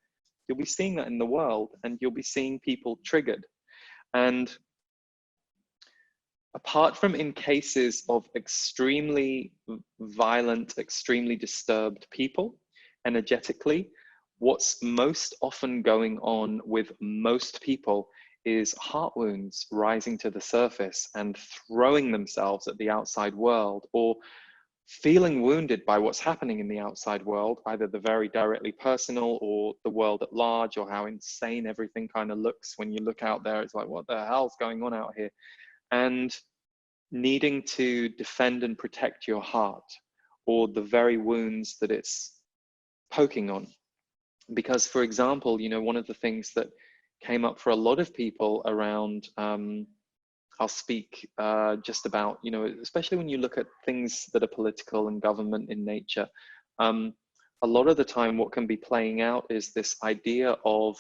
Speaker 1: you'll be seeing that in the world, and you'll be seeing people triggered. And apart from in cases of extremely violent, extremely disturbed people energetically, what's most often going on with most people is heart wounds rising to the surface and throwing themselves at the outside world, or feeling wounded by what's happening in the outside world, either the very directly personal or the world at large, or how insane everything kind of looks when you look out there. It's like, what the hell's going on out here? And needing to defend and protect your heart, or the very wounds that it's poking on. Because, for example, you know, one of the things that came up for a lot of people around, I'll speak just about, you know, especially when you look at things that are political and government in nature, a lot of the time what can be playing out is this idea of,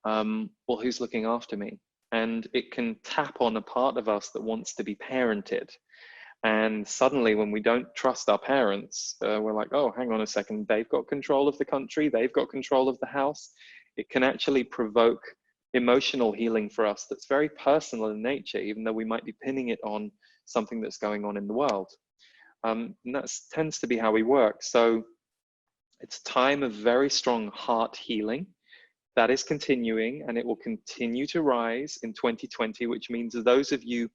Speaker 1: well, who's looking after me? And it can tap on a part of us that wants to be parented. And suddenly when we don't trust our parents, we're like, oh, hang on a second, they've got control of the country, they've got control of the house. It can actually provoke emotional healing for us that's very personal in nature, even though we might be pinning it on something that's going on in the world. And that tends to be how we work. So it's time of very strong heart healing. That is continuing, and it will continue to rise in 2020, which means those of you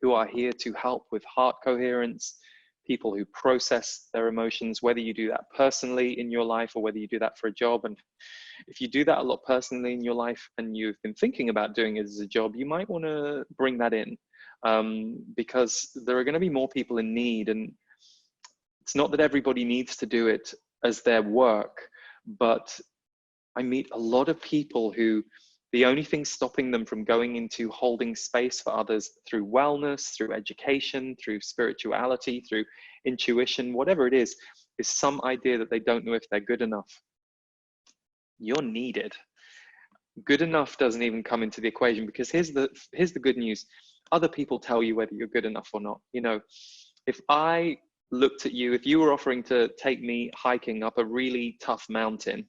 Speaker 1: who are here to help with heart coherence, people who process their emotions, whether you do that personally in your life or whether you do that for a job. And if you do that a lot personally in your life and you've been thinking about doing it as a job, you might want to bring that in, because there are going to be more people in need. And it's not that everybody needs to do it as their work, but I meet a lot of people who the only thing stopping them from going into holding space for others through wellness, through education, through spirituality, through intuition, whatever it is some idea that they don't know if they're good enough. You're needed. Good enough doesn't even come into the equation, because here's the good news. Other people tell you whether you're good enough or not. You know, if I looked at you, if you were offering to take me hiking up a really tough mountain,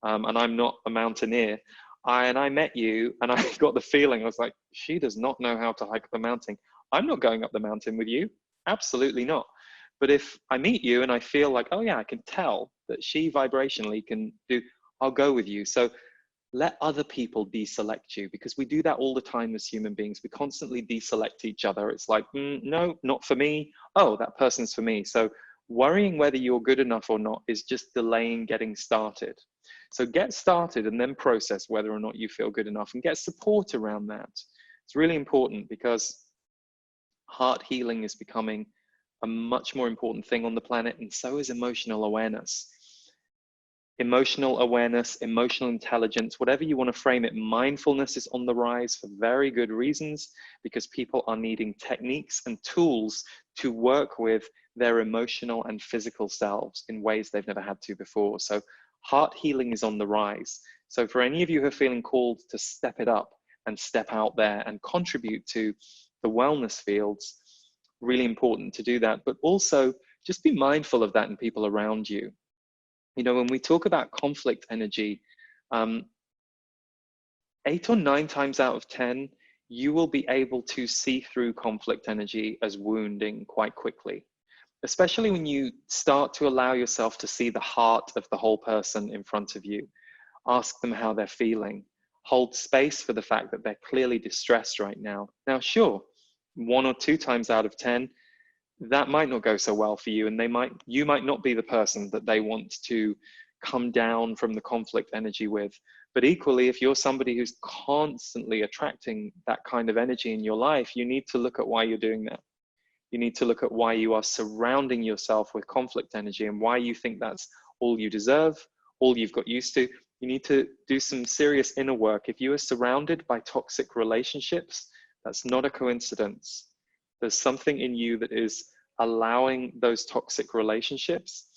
Speaker 1: and I'm not a mountaineer, and I met you and I got the feeling, I was like, she does not know how to hike up a mountain. I'm not going up the mountain with you. Absolutely not. But if I meet you and I feel like, oh yeah, I can tell that she vibrationally can do, I'll go with you. So let other people deselect you, because we do that all the time as human beings. We constantly deselect each other. It's like, no, not for me. Oh, that person's for me. So worrying whether you're good enough or not is just delaying getting started. So get started and then process whether or not you feel good enough, and get support around that. It's really important, because heart healing is becoming a much more important thing on the planet, and so is emotional awareness. Emotional awareness, emotional intelligence, whatever you want to frame it, mindfulness is on the rise for very good reasons, because people are needing techniques and tools to work with their emotional and physical selves in ways they've never had to before. So heart healing is on the rise. So for any of you who are feeling called to step it up and step out there and contribute to the wellness fields, really important to do that. But also just be mindful of that in people around you. You know, when we talk about conflict energy, 8 or 9 times out of 10, you will be able to see through conflict energy as wounding quite quickly, especially when you start to allow yourself to see the heart of the whole person in front of you. Ask them how they're feeling. Hold space for the fact that they're clearly distressed right now. Now, sure, 1 or 2 times out of 10, that might not go so well for you, and you might not be the person that they want to come down from the conflict energy with. But equally, if you're somebody who's constantly attracting that kind of energy in your life, you need to look at why you're doing that. You need to look at why you are surrounding yourself with conflict energy, and why you think that's all you deserve, all you've got used to. You need to do some serious inner work. If you are surrounded by toxic relationships, that's not a coincidence. There's something in you that is allowing those toxic relationships.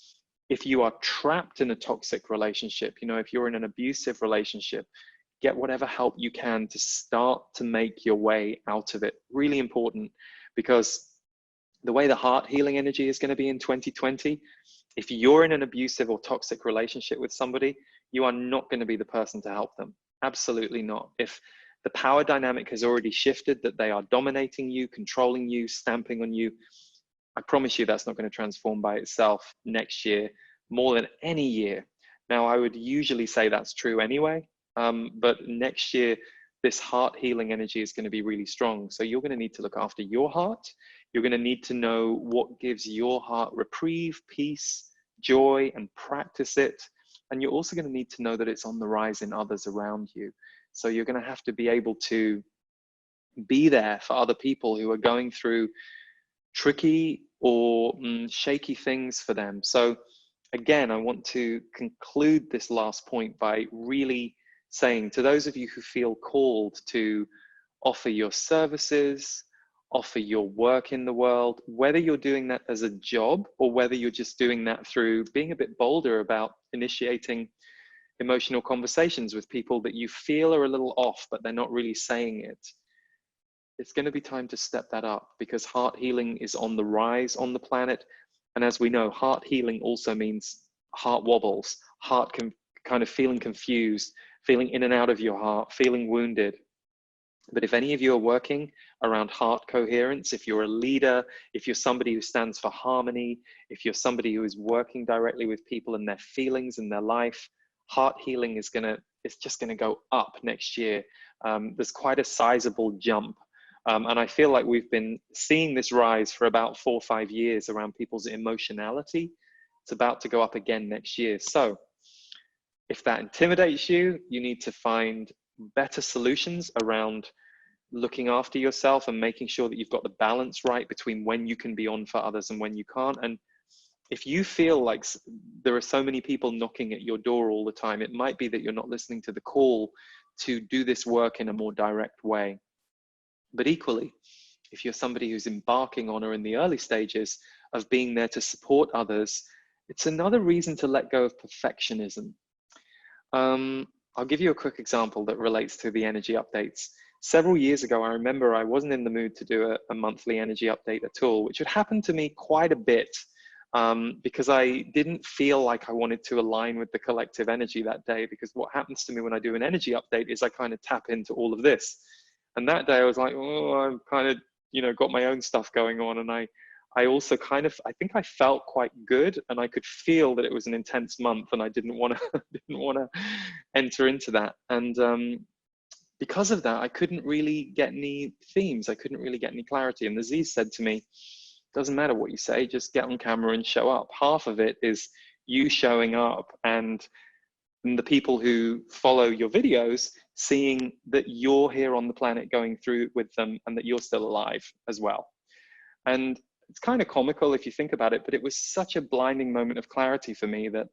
Speaker 1: If you are trapped in a toxic relationship, you know, if you're in an abusive relationship, get whatever help you can to start to make your way out of it. Really important, because the way the heart healing energy is going to be in 2020, if you're in an abusive or toxic relationship with somebody, you are not going to be the person to help them. Absolutely not. If the power dynamic has already shifted, that they are dominating you, controlling you, stamping on you, I promise you that's not going to transform by itself next year more than any year. Now, I would usually say that's true anyway, but next year, this heart healing energy is going to be really strong. So you're going to need to look after your heart. You're going to need to know what gives your heart reprieve, peace, joy, and practice it. And you're also going to need to know that it's on the rise in others around you. So you're going to have to be able to be there for other people who are going through tricky or shaky things for them. So again, I want to conclude this last point by really saying to those of you who feel called to offer your services, offer your work in the world, whether you're doing that as a job or whether you're just doing that through being a bit bolder about initiating emotional conversations with people that you feel are a little off, but they're not really saying it. It's going to be time to step that up, because heart healing is on the rise on the planet. And as we know, heart healing also means heart wobbles, kind of feeling confused, feeling in and out of your heart, feeling wounded. But if any of you are working around heart coherence, if you're a leader, if you're somebody who stands for harmony, if you're somebody who is working directly with people and their feelings and their life, heart healing is just gonna go up next year. There's quite a sizable jump. And I feel like we've been seeing this rise for about 4 or 5 years around people's emotionality. It's about to go up again next year. So if that intimidates you, you need to find better solutions around looking after yourself and making sure that you've got the balance right between when you can be on for others and when you can't. And if you feel like there are so many people knocking at your door all the time, it might be that you're not listening to the call to do this work in a more direct way. But equally, if you're somebody who's embarking on or in the early stages of being there to support others, it's another reason to let go of perfectionism. I'll give you a quick example that relates to the energy updates. Several years ago, I remember I wasn't in the mood to do a monthly energy update at all, which would happen to me quite a bit because I didn't feel like I wanted to align with the collective energy that day. Because what happens to me when I do an energy update is I kind of tap into all of this. And that day I was like, oh, I'm kind of, got my own stuff going on. And I also I think I felt quite good, and I could feel that it was an intense month, and I didn't want to enter into that. And because of that, I couldn't really get any themes. I couldn't really get any clarity. And Aziz said to me, doesn't matter what you say, just get on camera and show up. Half of it is you showing up and the people who follow your videos seeing that you're here on the planet going through with them and that you're still alive as well. And it's kind of comical if you think about it, but it was such a blinding moment of clarity for me that,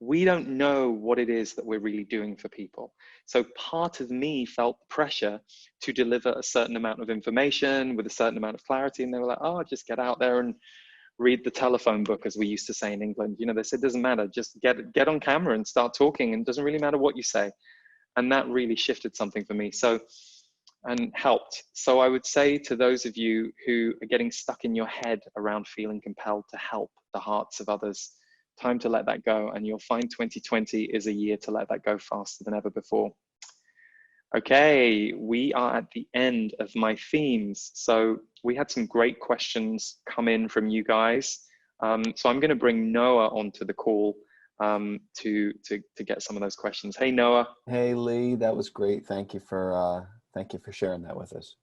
Speaker 1: we don't know what it is that we're really doing for people. So part of me felt the pressure to deliver a certain amount of information with a certain amount of clarity. And they were like, oh, just get out there and read the telephone book, as we used to say in England. They said, it doesn't matter, just get on camera and start talking, and it doesn't really matter what you say. And that really shifted something for me. And helped. So I would say to those of you who are getting stuck in your head around feeling compelled to help the hearts of others, time to let that go, and you'll find 2020 is a year to let that go faster than ever before. Okay, we are at the end of my themes. So we had some great questions come in from you guys. So I'm going to bring Noah onto the call to get some of those questions. Hey, Noah.
Speaker 2: Hey, Lee, that was great. Thank you for sharing that with us.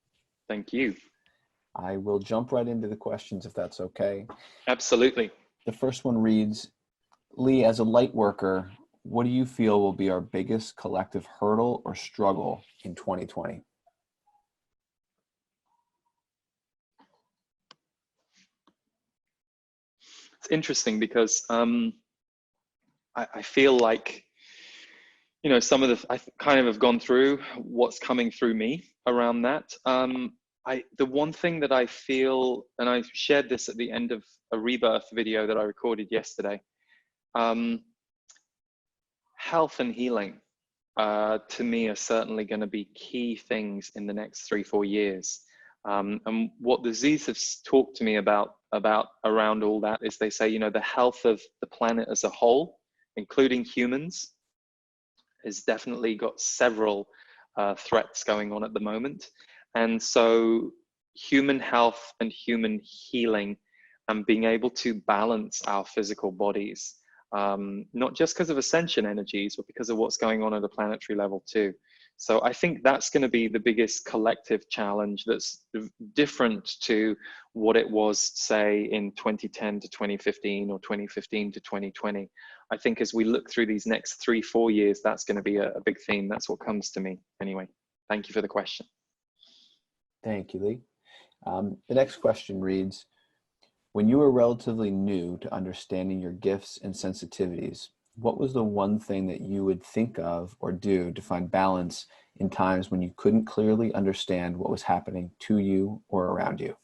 Speaker 1: Thank you.
Speaker 2: I will jump right into the questions if that's okay.
Speaker 1: Absolutely.
Speaker 2: The first one reads, Lee, as a light worker, what do you feel will be our biggest collective hurdle or struggle in 2020?
Speaker 1: It's interesting because I feel like, some of I kind of have gone through what's coming through me around that. The one thing that I feel, and I shared this at the end of a Rebirth video that I recorded yesterday, health and healing to me are certainly going to be key things in the next 3-4 years. And what the Z's have talked to me about around all that is they say, the health of the planet as a whole, including humans, has definitely got several threats going on at the moment. And so human health and human healing and being able to balance our physical bodies, not just because of ascension energies, but because of what's going on at a planetary level too. So I think that's going to be the biggest collective challenge that's different to what it was, say, in 2010 to 2015 or 2015 to 2020. I think as we look through these next 3-4 years, that's going to be a big theme. That's what comes to me anyway. Thank you for the question.
Speaker 2: Thank you, Lee. The next question reads, when you were relatively new to understanding your gifts and sensitivities, what was the one thing that you would think of or do to find balance in times when you couldn't clearly understand what was happening to you or around you?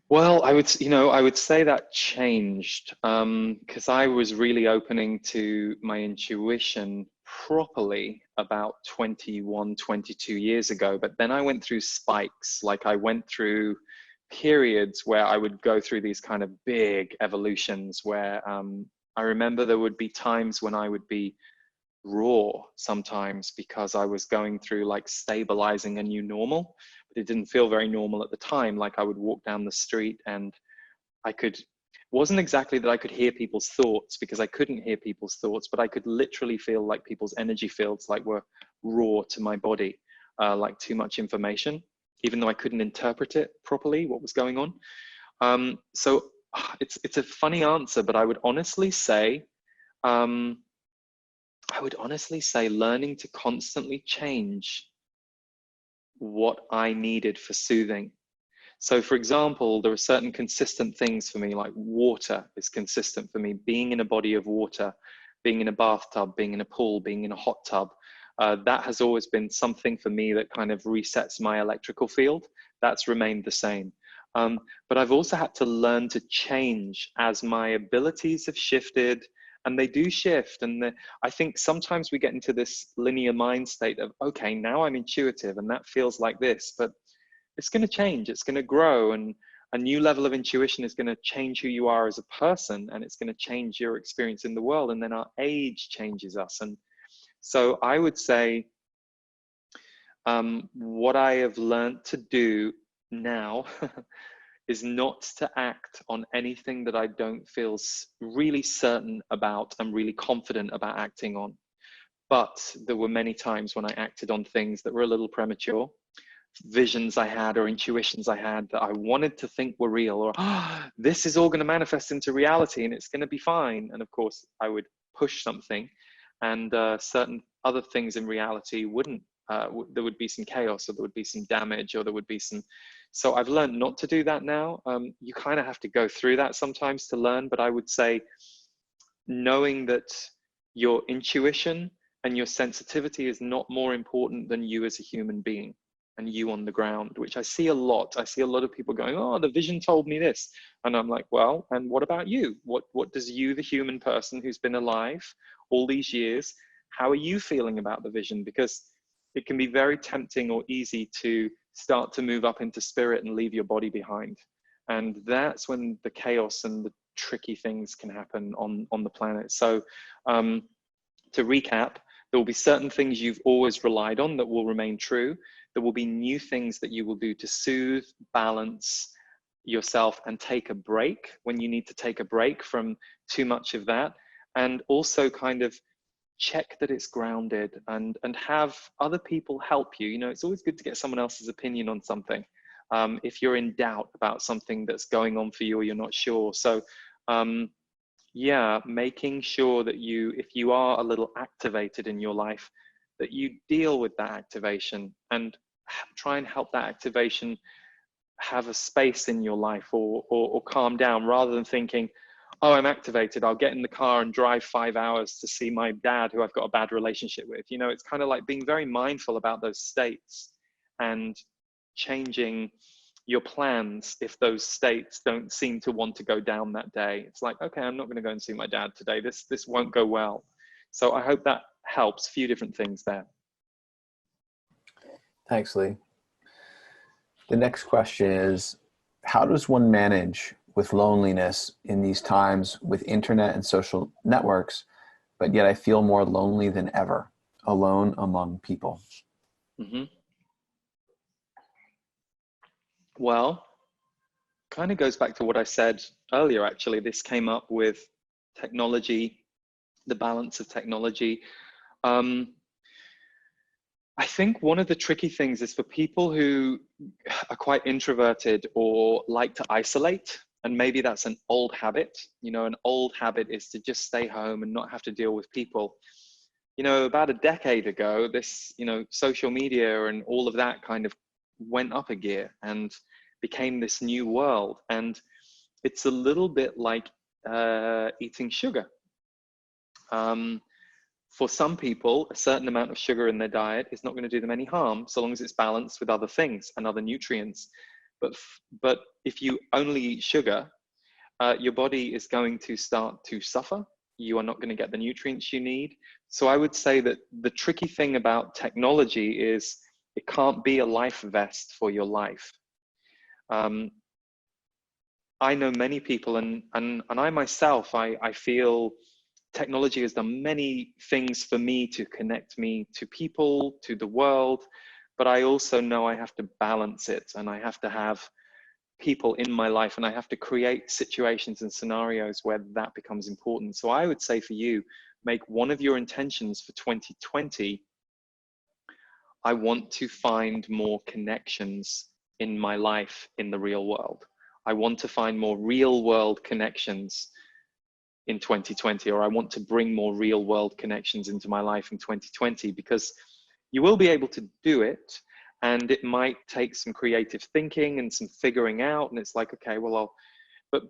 Speaker 1: Well, I would say that changed because I was really opening to my intuition properly about 21, 22 years ago. But then I went through spikes, like I went through periods where I would go through these kind of big evolutions where I remember there would be times when I would be raw sometimes because I was going through like stabilizing a new normal, but it didn't feel very normal at the time. Like I would walk down the street and wasn't exactly that I could hear people's thoughts because I couldn't hear people's thoughts, but I could literally feel like people's energy fields like were raw to my body, like too much information, even though I couldn't interpret it properly, what was going on. So it's a funny answer, but I would honestly say learning to constantly change what I needed for soothing. So for example, there are certain consistent things for me, like water is consistent for me. Being in a body of water, being in a bathtub, being in a pool, being in a hot tub, that has always been something for me that kind of resets my electrical field. That's remained the same. But I've also had to learn to change as my abilities have shifted, and they do shift. And I think sometimes we get into this linear mind state of, okay, now I'm intuitive and that feels like this, but it's going to change, it's going to grow, and a new level of intuition is going to change who you are as a person, and it's going to change your experience in the world, and then our age changes us. And so I would say what I have learned to do now is not to act on anything that I don't feel really certain about and really confident about acting on. But there were many times when I acted on things that were a little premature, visions I had or intuitions I had that I wanted to think were real, or this is all going to manifest into reality and it's going to be fine. And of course, I would push something, and certain other things in reality wouldn't. There would be some chaos, or there would be some damage, or there would be some. So I've learned not to do that now. You kind of have to go through that sometimes to learn. But I would say knowing that your intuition and your sensitivity is not more important than you as a human being and you on the ground, which I see a lot. I see a lot of people going, oh, the vision told me this. And I'm like, well, and what about you? What does you, the human person who's been alive all these years, how are you feeling about the vision? Because it can be very tempting or easy to start to move up into spirit and leave your body behind. And that's when the chaos and the tricky things can happen on the planet. So to recap, there will be certain things you've always relied on that will remain true. There will be new things that you will do to soothe, balance yourself, and take a break when you need to take a break from too much of that. And also kind of check that it's grounded, and have other people help you. You know, it's always good to get someone else's opinion on something. If you're in doubt about something that's going on for you or you're not sure. So yeah, making sure that if you are a little activated in your life, that you deal with that activation and try and help that activation have a space in your life, or calm down, rather than thinking, oh, I'm activated, I'll get in the car and drive 5 hours to see my dad who I've got a bad relationship with. You know, it's kind of like being very mindful about those states and changing your plans if those states don't seem to want to go down that day. It's like, okay, I'm not going to go and see my dad today. This won't go well. So I hope that helps. A few different things there.
Speaker 2: Thanks, Lee. The next question is, how does one manage with loneliness in these times with internet and social networks, but yet I feel more lonely than ever, alone among people?
Speaker 1: Mm-hmm. Well, kind of goes back to what I said earlier, actually. This came up with technology, the balance of technology. I think one of the tricky things is for people who are quite introverted or like to isolate, and maybe that's an old habit. You know, an old habit is to just stay home and not have to deal with people. You know, about a decade ago, this, you know, social media and all of that kind of went up a gear and became this new world. And it's a little bit like eating sugar. For some people, a certain amount of sugar in their diet is not going to do them any harm, so long as it's balanced with other things and other nutrients. But if you only eat sugar, your body is going to start to suffer. You are not going to get the nutrients you need. So I would say that the tricky thing about technology is it can't be a life vest for your life. I know many people, and I myself, I feel technology has done many things for me to connect me to people, to the world, but I also know I have to balance it, and I have to have people in my life, and I have to create situations and scenarios where that becomes important. So I would say for you, make one of your intentions for 2020, I want to find more connections in my life in the real world. I want to find more real world connections in 2020, or I want to bring more real world connections into my life in 2020, because you will be able to do it, and it might take some creative thinking and some figuring out. And it's like, okay, well, but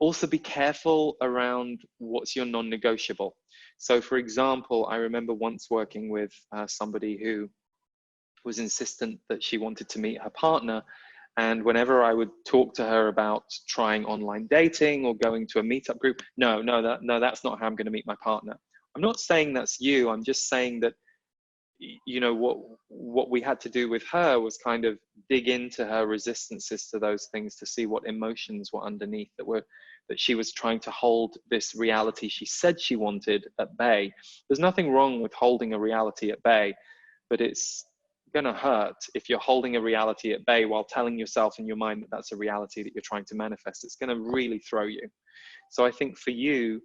Speaker 1: also be careful around what's your non-negotiable. So for example, I remember once working with somebody who was insistent that she wanted to meet her partner. And whenever I would talk to her about trying online dating or going to a meetup group, no, that's not how I'm going to meet my partner. I'm not saying that's you. I'm just saying that, you know, what we had to do with her was kind of dig into her resistances to those things to see what emotions were underneath that she was trying to hold this reality she said she wanted at bay. There's nothing wrong with holding a reality at bay, but it's going to hurt if you're holding a reality at bay while telling yourself in your mind that that's a reality that you're trying to manifest. It's going to really throw you. So I think for you,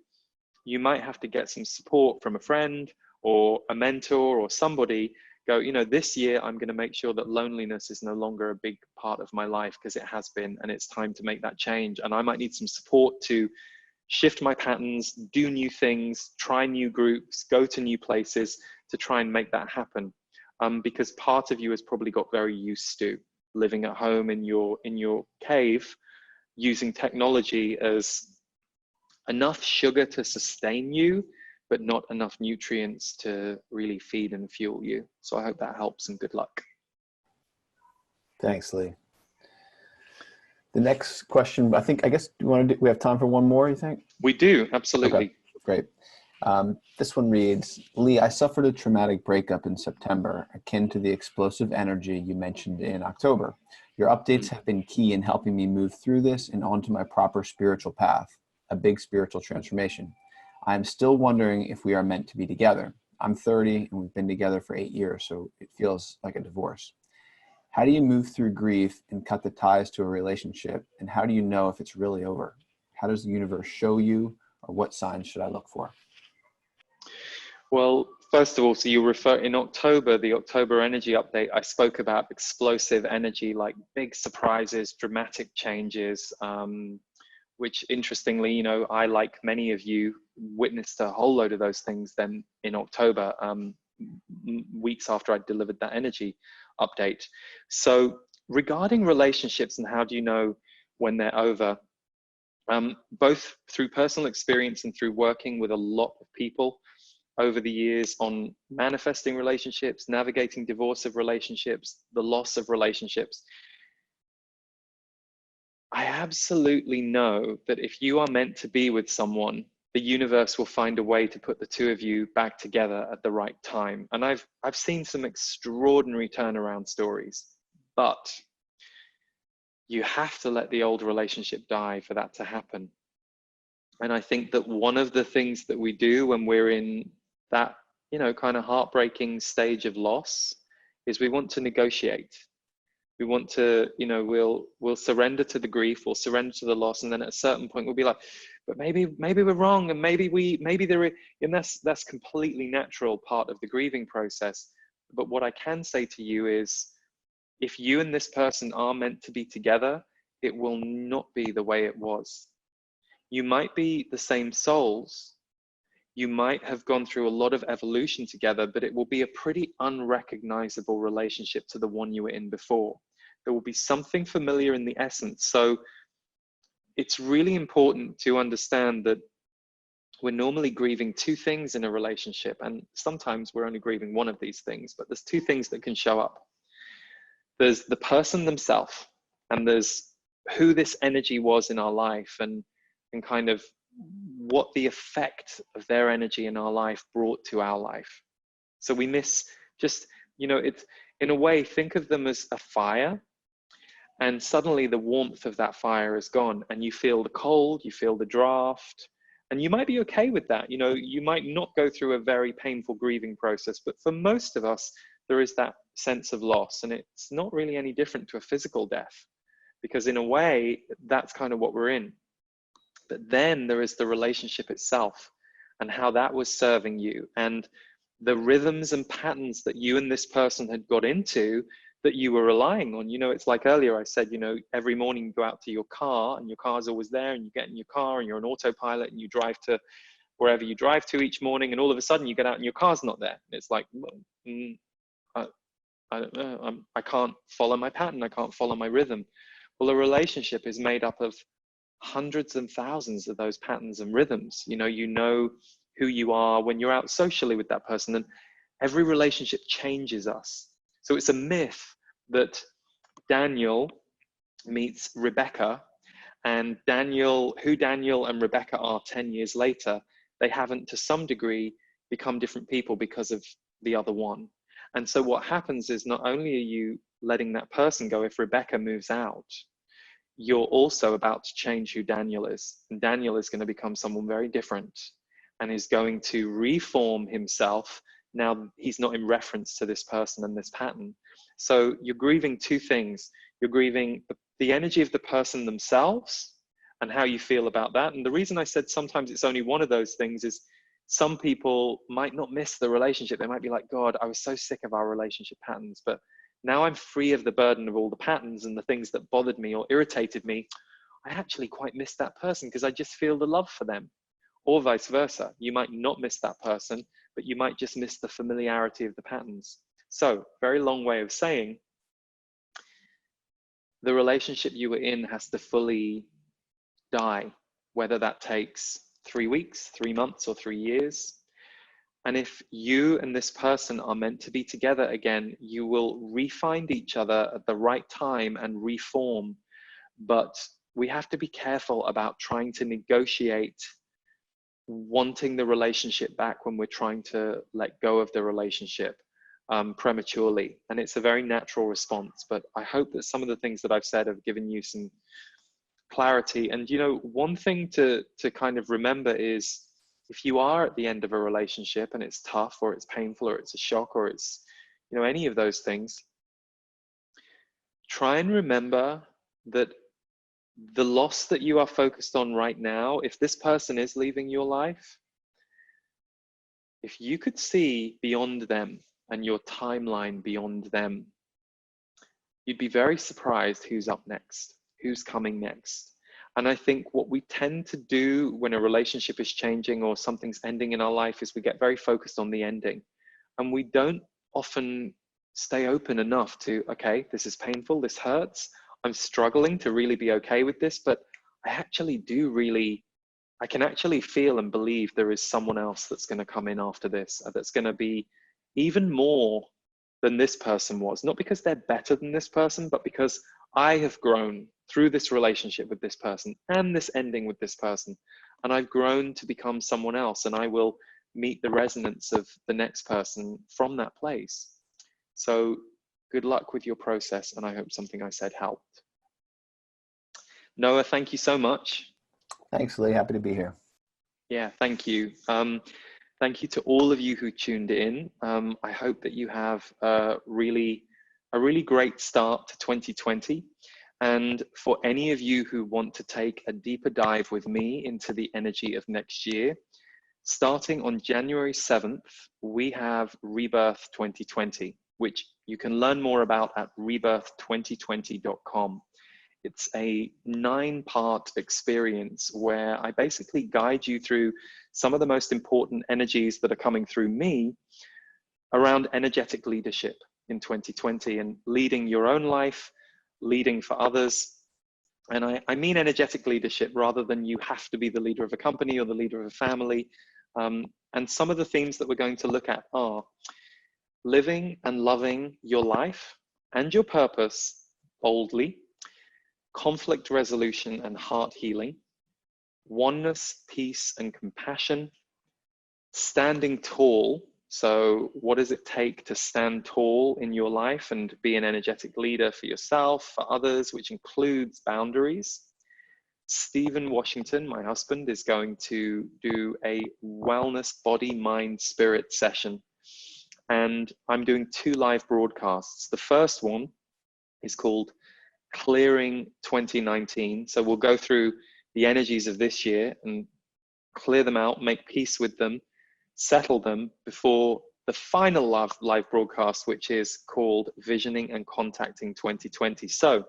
Speaker 1: you might have to get some support from a friend or a mentor or somebody. Go, you know, this year I'm going to make sure that loneliness is no longer a big part of my life, because it has been, and it's time to make that change. And I might need some support to shift my patterns, do new things, try new groups, go to new places to try and make that happen. Because part of you has probably got very used to living at home in your cave, using technology as enough sugar to sustain you, but not enough nutrients to really feed and fuel you. So I hope that helps, and good luck.
Speaker 2: Thanks, Lee. The next question, I guess, we have time for one more, you think?
Speaker 1: We do, absolutely.
Speaker 2: Okay, great. This one reads, Lee, I suffered a traumatic breakup in September, akin to the explosive energy you mentioned in October. Your updates have been key in helping me move through this and onto my proper spiritual path, a big spiritual transformation. I'm still wondering if we are meant to be together. I'm 30 and we've been together for 8 years, so it feels like a divorce. How do you move through grief and cut the ties to a relationship? And how do you know if it's really over? How does the universe show you, or what signs should I look for?
Speaker 1: Well, first of all, so you refer in October, the October energy update, I spoke about explosive energy, like big surprises, dramatic changes, which interestingly, you know, I, like many of you, witnessed a whole load of those things then in October, weeks after I delivered that energy update. So regarding relationships and how do you know when they're over, both through personal experience and through working with a lot of people over the years on manifesting relationships, navigating divorce of relationships, the loss of relationships, I absolutely know that if you are meant to be with someone, the universe will find a way to put the two of you back together at the right time. And I've seen some extraordinary turnaround stories, but you have to let the old relationship die for that to happen. And I think that one of the things that we do when we're in that, you know, kind of heartbreaking stage of loss is we want to negotiate. We want to, you know, we'll surrender to the grief, we'll surrender to the loss, and then at a certain point we'll be like, but maybe we're wrong, and maybe there is, and that's completely natural part of the grieving process. But what I can say to you is, if you and this person are meant to be together, it will not be the way it was. You might be the same souls, you might have gone through a lot of evolution together, but it will be a pretty unrecognizable relationship to the one you were in before. There will be something familiar in the essence. So it's really important to understand that we're normally grieving two things in a relationship, and sometimes we're only grieving one of these things, but there's two things that can show up. There's the person themselves, and there's who this energy was in our life, and kind of what the effect of their energy in our life brought to our life. So we miss just, you know, it's, in a way, think of them as a fire, and suddenly the warmth of that fire is gone, and you feel the cold, you feel the draft, and you might be okay with that. You know, you might not go through a very painful grieving process, but for most of us, there is that sense of loss, and it's not really any different to a physical death, because in a way, that's kind of what we're in. But then there is the relationship itself and how that was serving you, and the rhythms and patterns that you and this person had got into that you were relying on. You know, it's like earlier I said, you know, every morning you go out to your car and your car's always there, and you get in your car and you're an autopilot and you drive to wherever you drive to each morning, and all of a sudden you get out and your car's not there. It's like, I don't know, I can't follow my pattern, I can't follow my rhythm. Well, a relationship is made up of hundreds and thousands of those patterns and rhythms. You know who you are when you're out socially with that person, and every relationship changes us. So it's a myth that Daniel meets Rebecca, and Daniel and Rebecca are 10 years later, they haven't to some degree become different people because of the other one. And so what happens is, not only are you letting that person go if Rebecca moves out, you're also about to change who Daniel is. And Daniel is going to become someone very different and is going to reform himself. Now he's not in reference to this person and this pattern. So you're grieving two things. You're grieving the energy of the person themselves and how you feel about that. And the reason I said sometimes it's only one of those things is, some people might not miss the relationship. They might be like, God, I was so sick of our relationship patterns, but now I'm free of the burden of all the patterns and the things that bothered me or irritated me. I actually quite miss that person because I just feel the love for them. Or vice versa. You might not miss that person, but you might just miss the familiarity of the patterns. So, very long way of saying, the relationship you were in has to fully die, whether that takes 3 weeks, 3 months, or 3 years. And if you and this person are meant to be together again, you will re-find each other at the right time and reform. But we have to be careful about trying to negotiate wanting the relationship back when we're trying to let go of the relationship prematurely. And it's a very natural response. But I hope that some of the things that I've said have given you some clarity. And, you know, one thing to kind of remember is, if you are at the end of a relationship and it's tough or it's painful or it's a shock or it's, you know, any of those things, try and remember that the loss that you are focused on right now, if this person is leaving your life, if you could see beyond them and your timeline beyond them, you'd be very surprised who's up next, who's coming next. And I think what we tend to do when a relationship is changing or something's ending in our life is we get very focused on the ending. And we don't often stay open enough to, okay, this is painful, this hurts, I'm struggling to really be okay with this, but I can actually feel and believe there is someone else that's going to come in after this, that's going to be even more than this person was. Not because they're better than this person, but because I have grown through this relationship with this person and this ending with this person. And I've grown to become someone else, and I will meet the resonance of the next person from that place. So good luck with your process, and I hope something I said helped. Noah, thank you so much.
Speaker 2: Thanks, Lee. Happy to be here.
Speaker 1: Yeah, thank you. Thank you to all of you who tuned in. I hope that you have a really a really great start to 2020. And for any of you who want to take a deeper dive with me into the energy of next year, starting on January 7th, we have Rebirth 2020, which you can learn more about at rebirth2020.com. It's a 9-part experience where I basically guide you through some of the most important energies that are coming through me around energetic leadership in 2020 and leading your own life, leading for others. And I mean energetic leadership rather than you have to be the leader of a company or the leader of a family. And some of the themes that we're going to look at are living and loving your life and your purpose boldly, conflict resolution and heart healing, oneness, peace and compassion, standing tall. So what does it take to stand tall in your life and be an energetic leader for yourself, for others, which includes boundaries? Stephen Washington, my husband, is going to do a wellness body, mind, spirit session. And I'm doing 2 live broadcasts. The first one is called Clearing 2019. So we'll go through the energies of this year and clear them out, make peace with them, settle them before the final live broadcast, which is called Visioning and Contacting 2020. So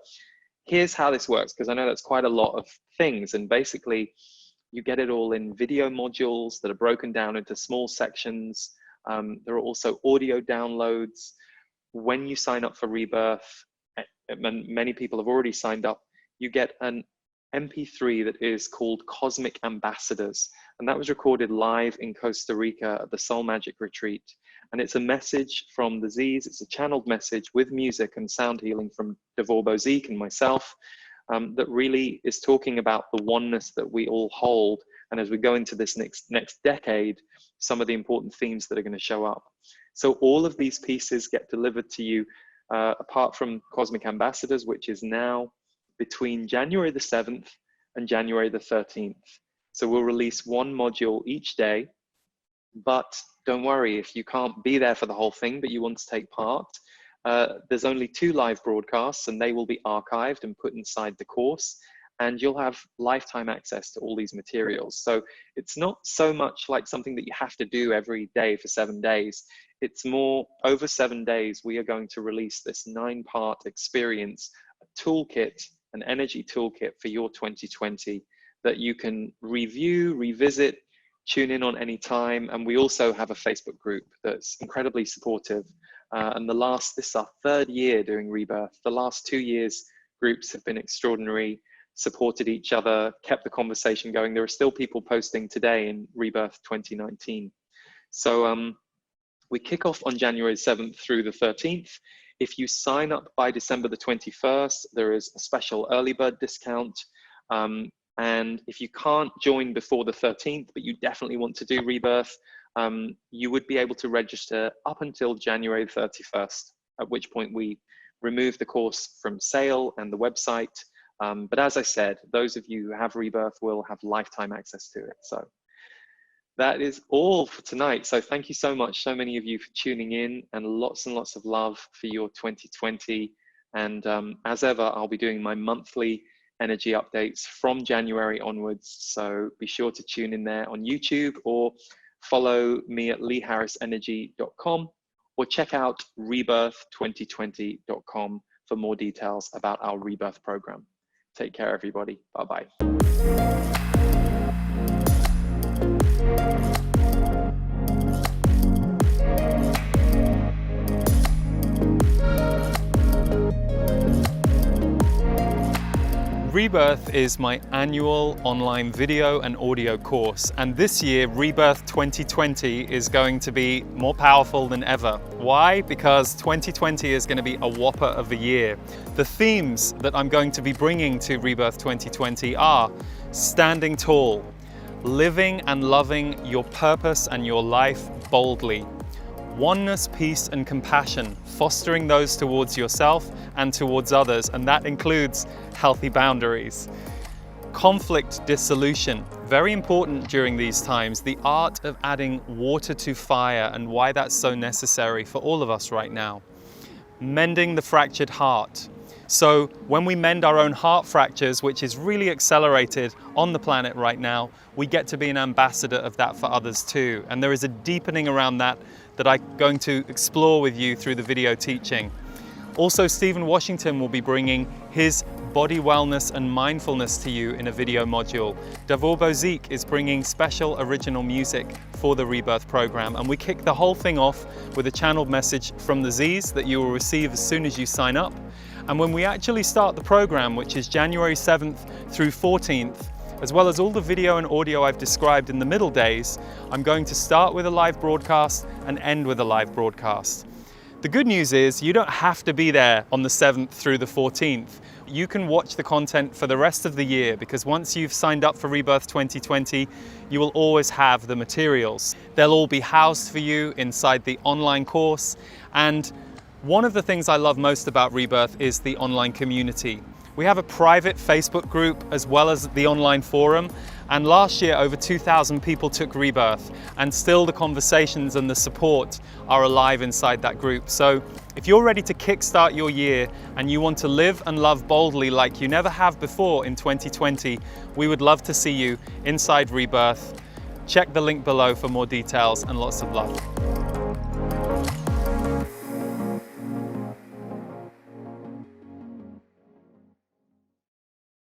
Speaker 1: here's how this works, because I know that's quite a lot of things. And basically, you get it all in video modules that are broken down into small sections. There are also audio downloads. When you sign up for Rebirth, and many people have already signed up, you get an MP3 that is called Cosmic Ambassadors. And that was recorded live in Costa Rica at the Soul Magic Retreat. And it's a message from the Z's. It's a channeled message with music and sound healing from Devor Bozique and myself that really is talking about the oneness that we all hold. And as we go into this next decade, some of the important themes that are going to show up. So all of these pieces get delivered to you apart from Cosmic Ambassadors, which is now between January the 7th and January the 13th. So we'll release 1 module each day, but don't worry if you can't be there for the whole thing, but you want to take part. There's only 2 live broadcasts and they will be archived and put inside the course, and you'll have lifetime access to all these materials. So it's not so much like something that you have to do every day for 7 days. It's more over 7 days, we are going to release this 9-part experience, a toolkit, an energy toolkit for your 2020 that you can review, revisit, tune in on any time. And we also have a Facebook group that's incredibly supportive. And this is our 3rd year doing Rebirth. The last 2 years, groups have been extraordinary, supported each other, kept the conversation going. There are still people posting today in Rebirth 2019. So we kick off on January 7th through the 13th. If you sign up by December the 21st, there is a special early bird discount. And if you can't join before the 13th, but you definitely want to do Rebirth, you would be able to register up until January 31st, at which point we remove the course from sale and the website. But as I said, those of you who have Rebirth will have lifetime access to it. So that is all for tonight. So thank you so much, so many of you for tuning in, and lots of love for your 2020. And as ever, I'll be doing my monthly energy updates from January onwards. So be sure to tune in there on YouTube, or follow me at leeharrisenergy.com, or check out rebirth2020.com for more details about our Rebirth program. Take care, everybody. Bye-bye. Rebirth is my annual online video and audio course, and this year Rebirth 2020 is going to be more powerful than ever. Why? Because 2020 is going to be a whopper of the year. The themes that I'm going to be bringing to Rebirth 2020 are standing tall, living and loving your purpose and your life boldly, oneness, peace and compassion, fostering those towards yourself and towards others, and that includes healthy boundaries. Conflict dissolution, very important during these times, the art of adding water to fire and why that's so necessary for all of us right now.
Speaker 3: mending the fractured heart. So when we mend our own heart fractures, which is really accelerated on the planet right now, we get to be an ambassador of that for others too. And there is a deepening around that I'm going to explore with you through the video teaching. Also, Stephen Washington will be bringing his body wellness and mindfulness to you in a video module. Davor Bozik is bringing special original music for the Rebirth program, and we kick the whole thing off with a channeled message from the Z's that you will receive as soon as you sign up. And when we actually start the program, which is January 7th through 14th, as well as all the video and audio I've described in the middle days, I'm going to start with a live broadcast and end with a live broadcast. The good news is you don't have to be there on the 7th through the 14th. You can watch the content for the rest of the year, because once you've signed up for Rebirth 2020, you will always have the materials. They'll all be housed for you inside the online course. And one of the things I love most about Rebirth is the online community. We have a private Facebook group as well as the online forum, and last year over 2,000 people took Rebirth, and still the conversations and the support are alive inside that group. So if you're ready to kickstart your year and you want to live and love boldly like you never have before in 2020, we would love to see you inside Rebirth. Check the link below for more details, and lots of love.